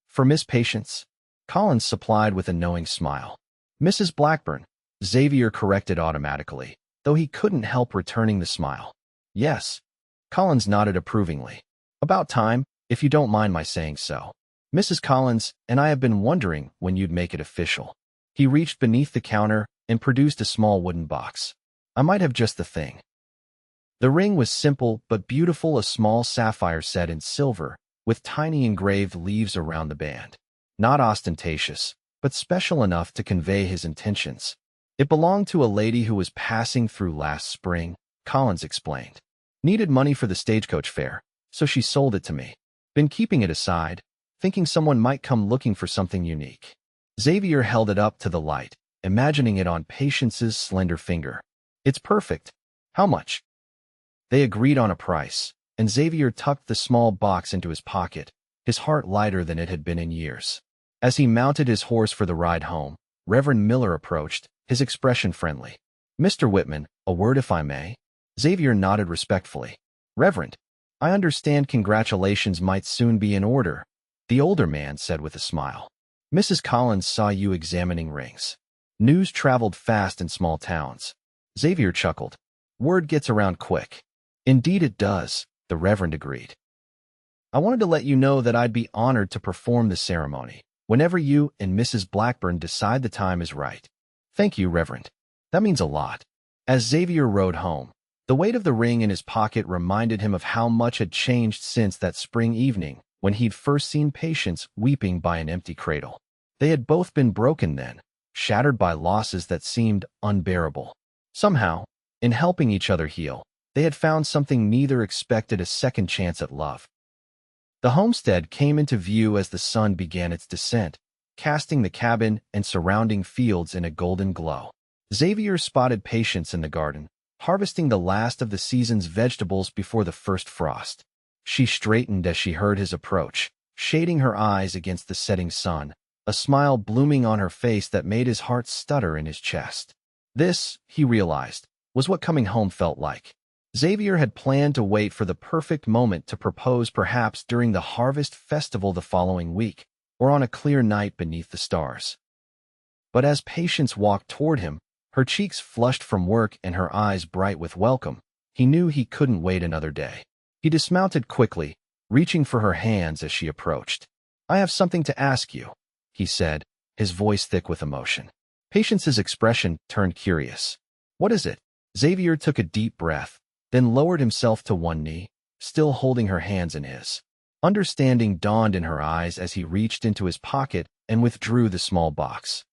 S1: For Miss Patience? Collins supplied with a knowing smile. Mrs. Blackburn, Xavier corrected automatically, though he couldn't help returning the smile. Yes. Collins nodded approvingly. About time, if you don't mind my saying so. Mrs. Collins and I have been wondering when you'd make it official. He reached beneath the counter and produced a small wooden box. I might have just the thing. The ring was simple but beautiful, a small sapphire set in silver, with tiny engraved leaves around the band. Not ostentatious, but special enough to convey his intentions. It belonged to a lady who was passing through last spring, Collins explained. Needed money for the stagecoach fare, so she sold it to me. Been keeping it aside, thinking someone might come looking for something unique. Xavier held it up to the light, imagining it on Patience's slender finger. It's perfect. How much? They agreed on a price, and Xavier tucked the small box into his pocket, his heart lighter than it had been in years. As he mounted his horse for the ride home, Reverend Miller approached, his expression friendly. "Mr. Whitman, a word if I may?" Xavier nodded respectfully. "Reverend, I understand congratulations might soon be in order," the older man said with a smile. "Mrs. Collins saw you examining rings. News traveled fast in small towns." Xavier chuckled. "Word gets around quick." "Indeed it does," the Reverend agreed. "I wanted to let you know that I'd be honored to perform the ceremony whenever you and Mrs. Blackburn decide the time is right." "Thank you, Reverend. That means a lot." As Xavier rode home, the weight of the ring in his pocket reminded him of how much had changed since that spring evening when he'd first seen Patience weeping by an empty cradle. They had both been broken then, shattered by losses that seemed unbearable. Somehow, in helping each other heal, they had found something neither expected: a second chance at love. The homestead came into view as the sun began its descent, casting the cabin and surrounding fields in a golden glow. Xavier spotted Patience in the garden, harvesting the last of the season's vegetables before the first frost. She straightened as she heard his approach, shading her eyes against the setting sun, a smile blooming on her face that made his heart stutter in his chest. This, he realized, was what coming home felt like. Xavier had planned to wait for the perfect moment to propose, perhaps during the harvest festival the following week, or on a clear night beneath the stars. But as Patience walked toward him, her cheeks flushed from work and her eyes bright with welcome, he knew he couldn't wait another day. He dismounted quickly, reaching for her hands as she approached. "I have something to ask you," he said, his voice thick with emotion. Patience's expression turned curious. "What is it?" Xavier took a deep breath, then lowered himself to one knee, still holding her hands in his. Understanding dawned in her eyes as he reached into his pocket and withdrew the small box.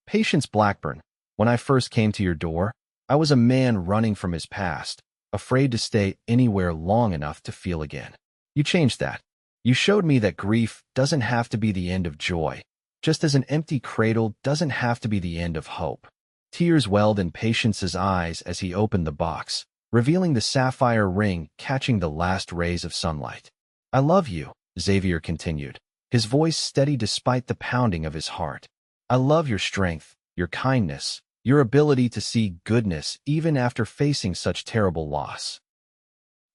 S1: "Patience Blackburn, when I first came to your door, I was a man running from his past, afraid to stay anywhere long enough to feel again. You changed that. You showed me that grief doesn't have to be the end of joy, just as an empty cradle doesn't have to be the end of hope." Tears welled in Patience's eyes as he opened the box, revealing the sapphire ring catching the last rays of sunlight. "I love you," Xavier continued, his voice steady despite the pounding of his heart. "I love your strength, your kindness, your ability to see goodness even after facing such terrible loss.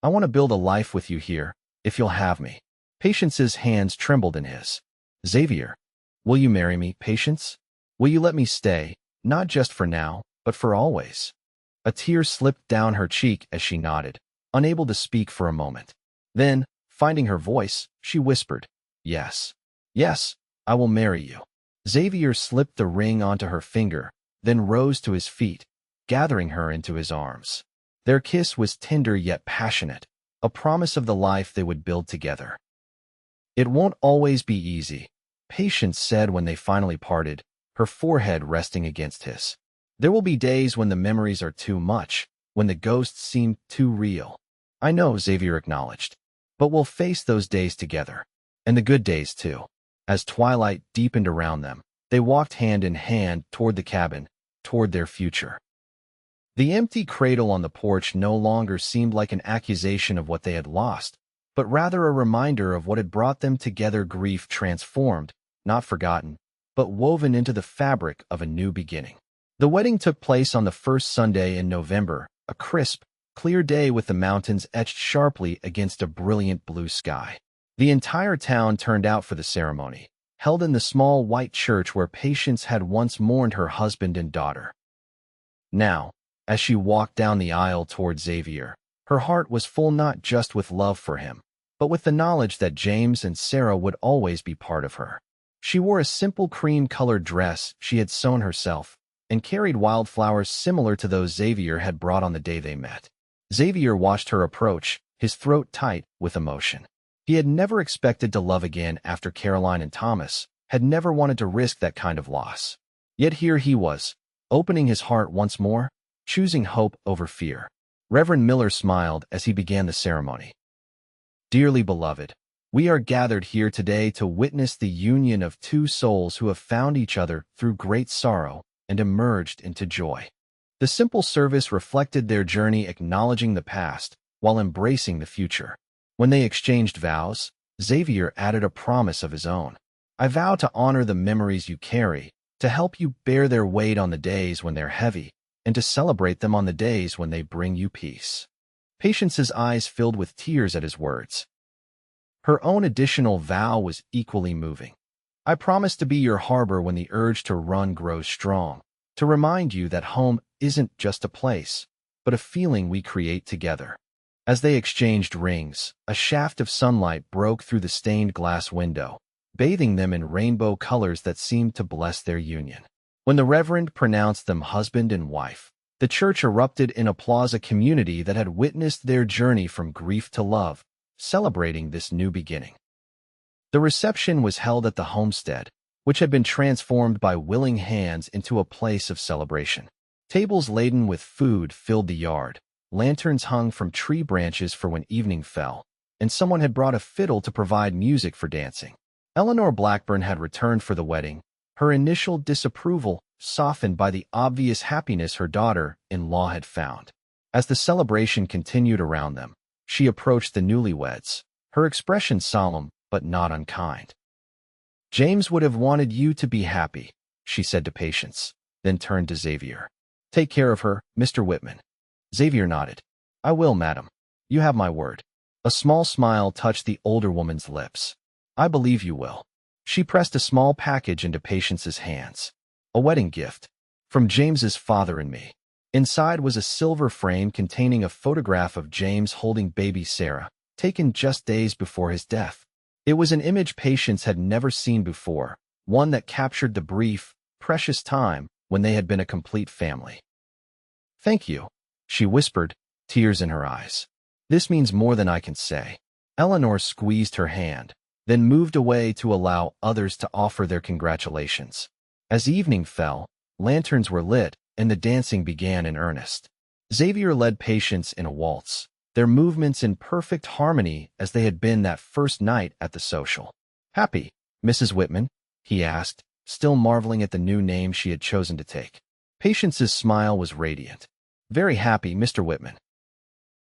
S1: I want to build a life with you here, if you'll have me." Patience's hands trembled in his. "Xavier, will you marry me, Patience? Will you let me stay, not just for now, but for always?" A tear slipped down her cheek as she nodded, unable to speak for a moment. Then, finding her voice, she whispered, "Yes. Yes, I will marry you." Xavier slipped the ring onto her finger, then rose to his feet, gathering her into his arms. Their kiss was tender yet passionate, a promise of the life they would build together. "It won't always be easy," Patience said when they finally parted, her forehead resting against his. "There will be days when the memories are too much, when the ghosts seem too real." "I know," Xavier acknowledged, "but we'll face those days together. And the good days, too." As twilight deepened around them, they walked hand in hand toward the cabin, toward their future. The empty cradle on the porch no longer seemed like an accusation of what they had lost, but rather a reminder of what had brought them together: grief transformed, not forgotten, but woven into the fabric of a new beginning. The wedding took place on the first Sunday in November, a crisp, clear day with the mountains etched sharply against a brilliant blue sky. The entire town turned out for the ceremony, held in the small white church where Patience had once mourned her husband and daughter. Now, as she walked down the aisle toward Xavier, her heart was full not just with love for him, but with the knowledge that James and Sarah would always be part of her. She wore a simple cream-colored dress she had sewn herself, and carried wildflowers similar to those Xavier had brought on the day they met. Xavier watched her approach, his throat tight with emotion. He had never expected to love again after Caroline and Thomas, had never wanted to risk that kind of loss. Yet here he was, opening his heart once more, choosing hope over fear. Reverend Miller smiled as he began the ceremony. "Dearly beloved, we are gathered here today to witness the union of two souls who have found each other through great sorrow and emerged into joy." The simple service reflected their journey, acknowledging the past while embracing the future. When they exchanged vows, Xavier added a promise of his own. I vow to honor the memories you carry, to help you bear their weight on the days when they're heavy, and to celebrate them on the days when they bring you peace. Patience's eyes filled with tears at his words. Her own additional vow was equally moving. I promise to be your harbor when the urge to run grows strong, to remind you that home isn't just a place, but a feeling we create together. As they exchanged rings, a shaft of sunlight broke through the stained glass window, bathing them in rainbow colors that seemed to bless their union. When the Reverend pronounced them husband and wife, the church erupted in applause, a community that had witnessed their journey from grief to love, celebrating this new beginning. The reception was held at the homestead, which had been transformed by willing hands into a place of celebration. Tables laden with food filled the yard, lanterns hung from tree branches for when evening fell, and someone had brought a fiddle to provide music for dancing. Eleanor Blackburn had returned for the wedding, her initial disapproval softened by the obvious happiness her daughter-in-law had found. As the celebration continued around them, she approached the newlyweds, her expression solemn but not unkind. James would have wanted you to be happy, she said to Patience, then turned to Xavier. Take care of her, Mr. Whitman. Xavier nodded. I will, madam. You have my word. A small smile touched the older woman's lips. I believe you will. She pressed a small package into Patience's hands. A wedding gift. From James's father and me. Inside was a silver frame containing a photograph of James holding baby Sarah, taken just days before his death. It was an image Patience had never seen before, one that captured the brief, precious time when they had been a complete family. Thank you, she whispered, tears in her eyes. This means more than I can say. Eleanor squeezed her hand, then moved away to allow others to offer their congratulations. As evening fell, lanterns were lit, and the dancing began in earnest. Xavier led Patience in a waltz, their movements in perfect harmony as they had been that first night at the social. Happy, Mrs. Whitman? He asked, still marveling at the new name she had chosen to take. Patience's smile was radiant. Very happy, Mr. Whitman.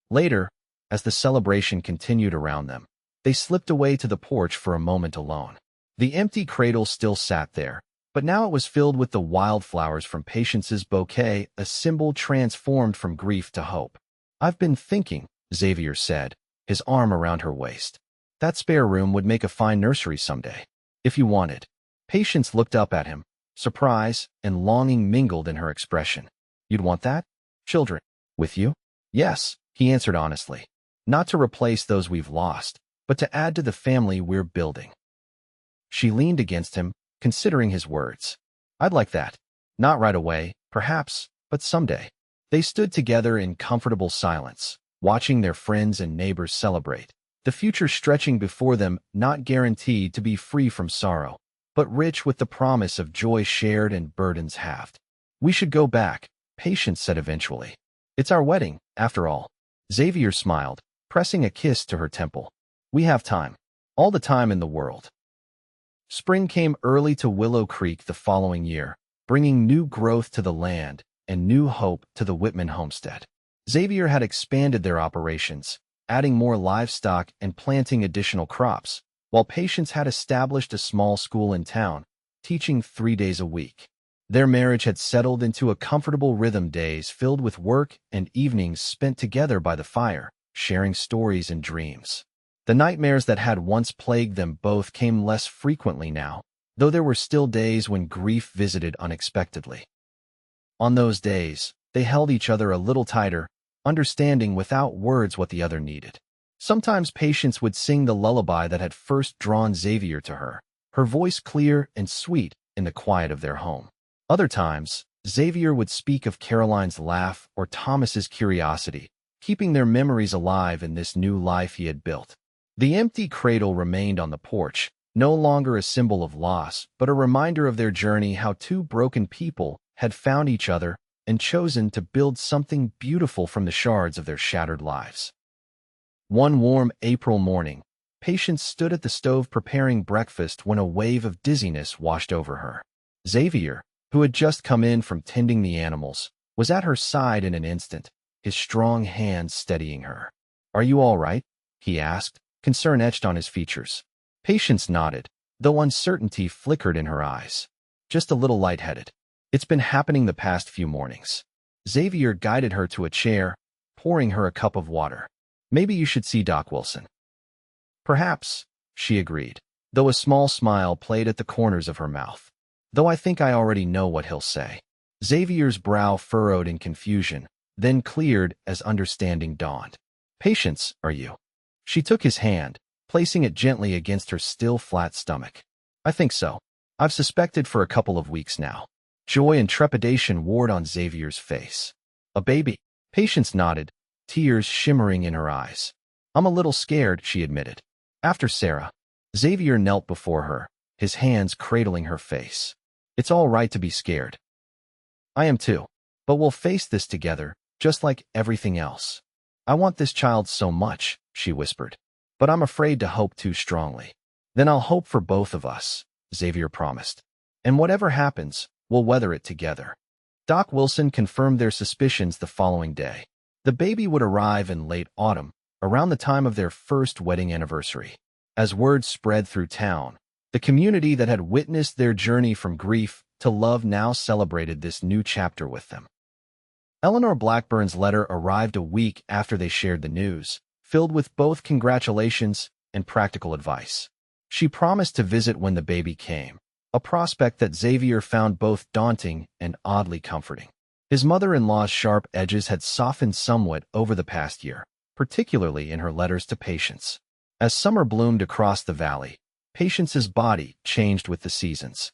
S1: Later, as the celebration continued around them, they slipped away to the porch for a moment alone. The empty cradle still sat there, but now it was filled with the wildflowers from Patience's bouquet, a symbol transformed from grief to hope. I've been thinking, Xavier said, his arm around her waist. That spare room would make a fine nursery someday, if you wanted. Patience looked up at him, surprise and longing mingled in her expression. You'd want that? Children? With you? Yes, he answered honestly. Not to replace those we've lost, but to add to the family we're building. She leaned against him, considering his words. I'd like that. Not right away, perhaps, but someday. They stood together in comfortable silence, watching their friends and neighbors celebrate, the future stretching before them, not guaranteed to be free from sorrow, but rich with the promise of joy shared and burdens halved. We should go back, Patience said eventually. It's our wedding, after all. Xavier smiled, pressing a kiss to her temple. We have time. All the time in the world. Spring came early to Willow Creek the following year, bringing new growth to the land and new hope to the Whitman homestead. Xavier had expanded their operations, adding more livestock and planting additional crops, while Patience had established a small school in town, teaching 3 days a week. Their marriage had settled into a comfortable rhythm, days filled with work and evenings spent together by the fire, sharing stories and dreams. The nightmares that had once plagued them both came less frequently now, though there were still days when grief visited unexpectedly. On those days, they held each other a little tighter, understanding without words what the other needed. Sometimes Patience would sing the lullaby that had first drawn Xavier to her, her voice clear and sweet in the quiet of their home. Other times, Xavier would speak of Caroline's laugh or Thomas's curiosity, keeping their memories alive in this new life he had built. The empty cradle remained on the porch, no longer a symbol of loss, but a reminder of their journey, how two broken people had found each other and chosen to build something beautiful from the shards of their shattered lives. One warm April morning, Patience stood at the stove preparing breakfast when a wave of dizziness washed over her. Xavier, who had just come in from tending the animals, was at her side in an instant, his strong hands steadying her. Are you all right? He asked, concern etched on his features. Patience nodded, though uncertainty flickered in her eyes. Just a little lightheaded. It's been happening the past few mornings. Xavier guided her to a chair, pouring her a cup of water. Maybe you should see Doc Wilson. Perhaps, she agreed, though a small smile played at the corners of her mouth. Though I think I already know what he'll say. Xavier's brow furrowed in confusion, then cleared as understanding dawned. Patience, are you? She took his hand, placing it gently against her still flat stomach. I think so. I've suspected for a couple of weeks now. Joy and trepidation warred on Xavier's face. A baby? Patience nodded, tears shimmering in her eyes. I'm a little scared, she admitted. After Sarah. Xavier knelt before her, his hands cradling her face. It's all right to be scared. I am too. But we'll face this together, just like everything else. I want this child so much, she whispered. But I'm afraid to hope too strongly. Then I'll hope for both of us, Xavier promised. And whatever happens, we'll weather it together. Doc Wilson confirmed their suspicions the following day. The baby would arrive in late autumn, around the time of their first wedding anniversary. As word spread through town, the community that had witnessed their journey from grief to love now celebrated this new chapter with them. Eleanor Blackburn's letter arrived a week after they shared the news, filled with both congratulations and practical advice. She promised to visit when the baby came, a prospect that Xavier found both daunting and oddly comforting. His mother-in-law's sharp edges had softened somewhat over the past year, particularly in her letters to Patience. As summer bloomed across the valley, Patience's body changed with the seasons.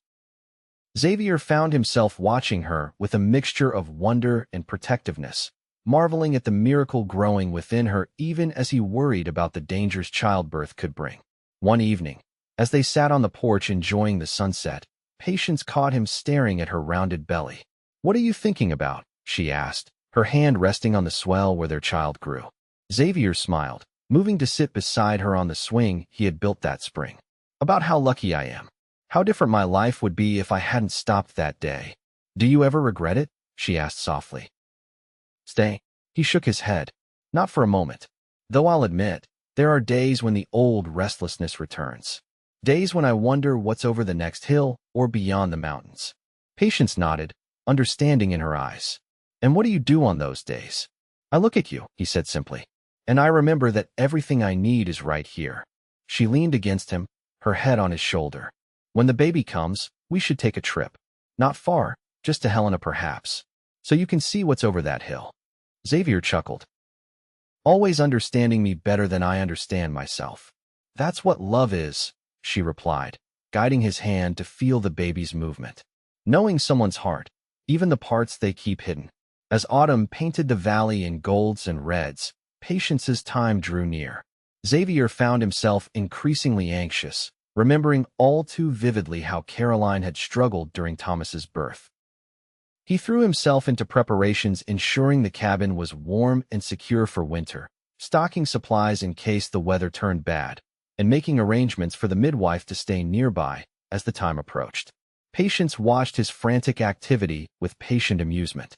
S1: Xavier found himself watching her with a mixture of wonder and protectiveness, marveling at the miracle growing within her even as he worried about the dangers childbirth could bring. One evening, as they sat on the porch enjoying the sunset, Patience caught him staring at her rounded belly. What are you thinking about? She asked, her hand resting on the swell where their child grew. Xavier smiled, moving to sit beside her on the swing he had built that spring. About how lucky I am. How different my life would be if I hadn't stopped that day. Do you ever regret it? She asked softly. Stay. He shook his head. Not for a moment. Though I'll admit, there are days when the old restlessness returns. Days when I wonder what's over the next hill or beyond the mountains. Patience nodded, understanding in her eyes. And what do you do on those days? I look at you, he said simply. And I remember that everything I need is right here. She leaned against him, her head on his shoulder. When the baby comes, we should take a trip. Not far, just to Helena perhaps. So you can see what's over that hill. Xavier chuckled. Always understanding me better than I understand myself. That's what love is, she replied, guiding his hand to feel the baby's movement. Knowing someone's heart, even the parts they keep hidden. As autumn painted the valley in golds and reds, Patience's time drew near. Xavier found himself increasingly anxious, remembering all too vividly how Caroline had struggled during Thomas's birth. He threw himself into preparations ensuring the cabin was warm and secure for winter, stocking supplies in case the weather turned bad, and making arrangements for the midwife to stay nearby as the time approached. Patience watched his frantic activity with patient amusement.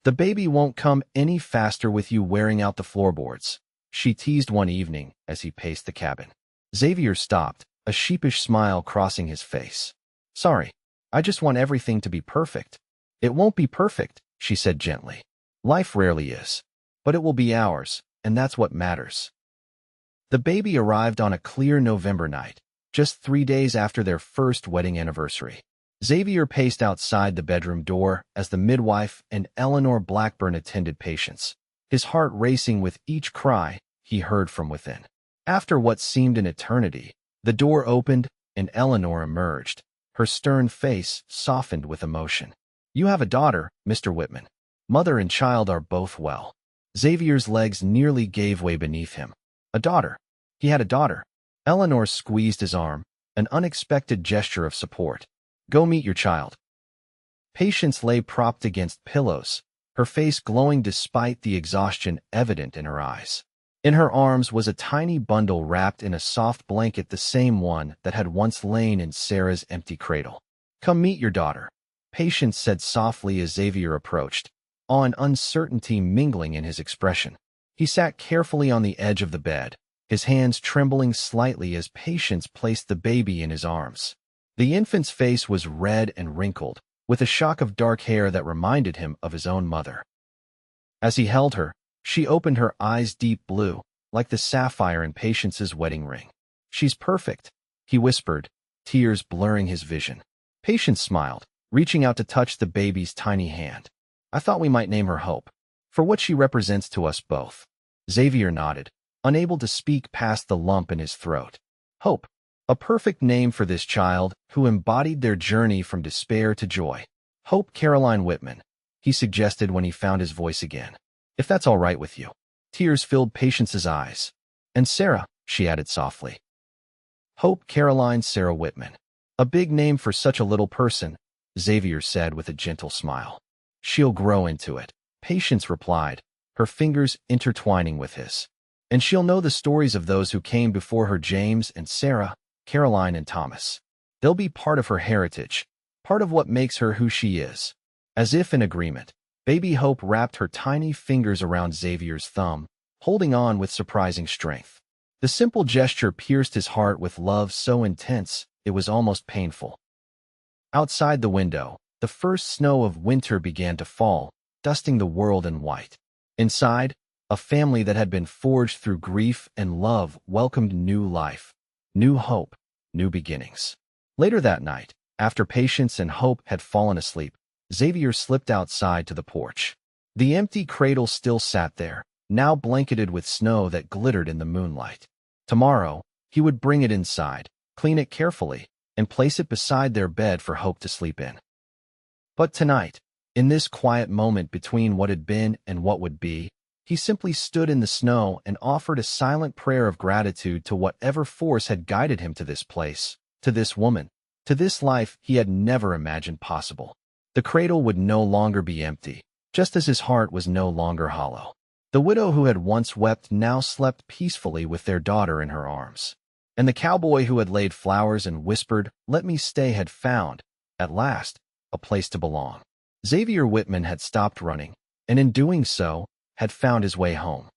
S1: The baby won't come any faster with you wearing out the floorboards, she teased one evening as he paced the cabin. Xavier stopped, a sheepish smile crossing his face. Sorry, I just want everything to be perfect. It won't be perfect, she said gently. Life rarely is. But it will be ours, and that's what matters. The baby arrived on a clear November night, just 3 days after their first wedding anniversary. Xavier paced outside the bedroom door as the midwife and Eleanor Blackburn attended Patience, his heart racing with each cry he heard from within. After what seemed an eternity, the door opened and Eleanor emerged, her stern face softened with emotion. You have a daughter, Mr. Whitman. Mother and child are both well. Xavier's legs nearly gave way beneath him. A daughter. He had a daughter. Eleanor squeezed his arm, an unexpected gesture of support. Go meet your child. Patience lay propped against pillows, her face glowing despite the exhaustion evident in her eyes. In her arms was a tiny bundle wrapped in a soft blanket, the same one that had once lain in Sarah's empty cradle. Come meet your daughter, Patience said softly as Xavier approached, awe and uncertainty mingling in his expression. He sat carefully on the edge of the bed, his hands trembling slightly as Patience placed the baby in his arms. The infant's face was red and wrinkled, with a shock of dark hair that reminded him of his own mother. As he held her, she opened her eyes deep blue, like the sapphire in Patience's wedding ring. "She's perfect," he whispered, tears blurring his vision. Patience smiled, reaching out to touch the baby's tiny hand. "I thought we might name her Hope, for what she represents to us both." Xavier nodded, unable to speak past the lump in his throat. Hope, a perfect name for this child who embodied their journey from despair to joy. "Hope Caroline Whitman," he suggested when he found his voice again. "If that's all right with you." Tears filled Patience's eyes. "And Sarah," she added softly. "Hope Caroline Sarah Whitman. A big name for such a little person," Xavier said with a gentle smile. "She'll grow into it," Patience replied, her fingers intertwining with his. "And she'll know the stories of those who came before her, James and Sarah, Caroline and Thomas. They'll be part of her heritage, part of what makes her who she is." As if in agreement, baby Hope wrapped her tiny fingers around Xavier's thumb, holding on with surprising strength. The simple gesture pierced his heart with love so intense it was almost painful. Outside the window, the first snow of winter began to fall, dusting the world in white. Inside, a family that had been forged through grief and love welcomed new life, new hope, new beginnings. Later that night, after Patience and Hope had fallen asleep, Xavier slipped outside to the porch. The empty cradle still sat there, now blanketed with snow that glittered in the moonlight. Tomorrow, he would bring it inside, clean it carefully, and place it beside their bed for Hope to sleep in. But tonight, in this quiet moment between what had been and what would be, he simply stood in the snow and offered a silent prayer of gratitude to whatever force had guided him to this place, to this woman, to this life he had never imagined possible. The cradle would no longer be empty, just as his heart was no longer hollow. The widow who had once wept now slept peacefully with their daughter in her arms. And the cowboy who had laid flowers and whispered, "Let me stay," had found, at last, a place to belong. Xavier Whitman had stopped running, and in doing so, had found his way home.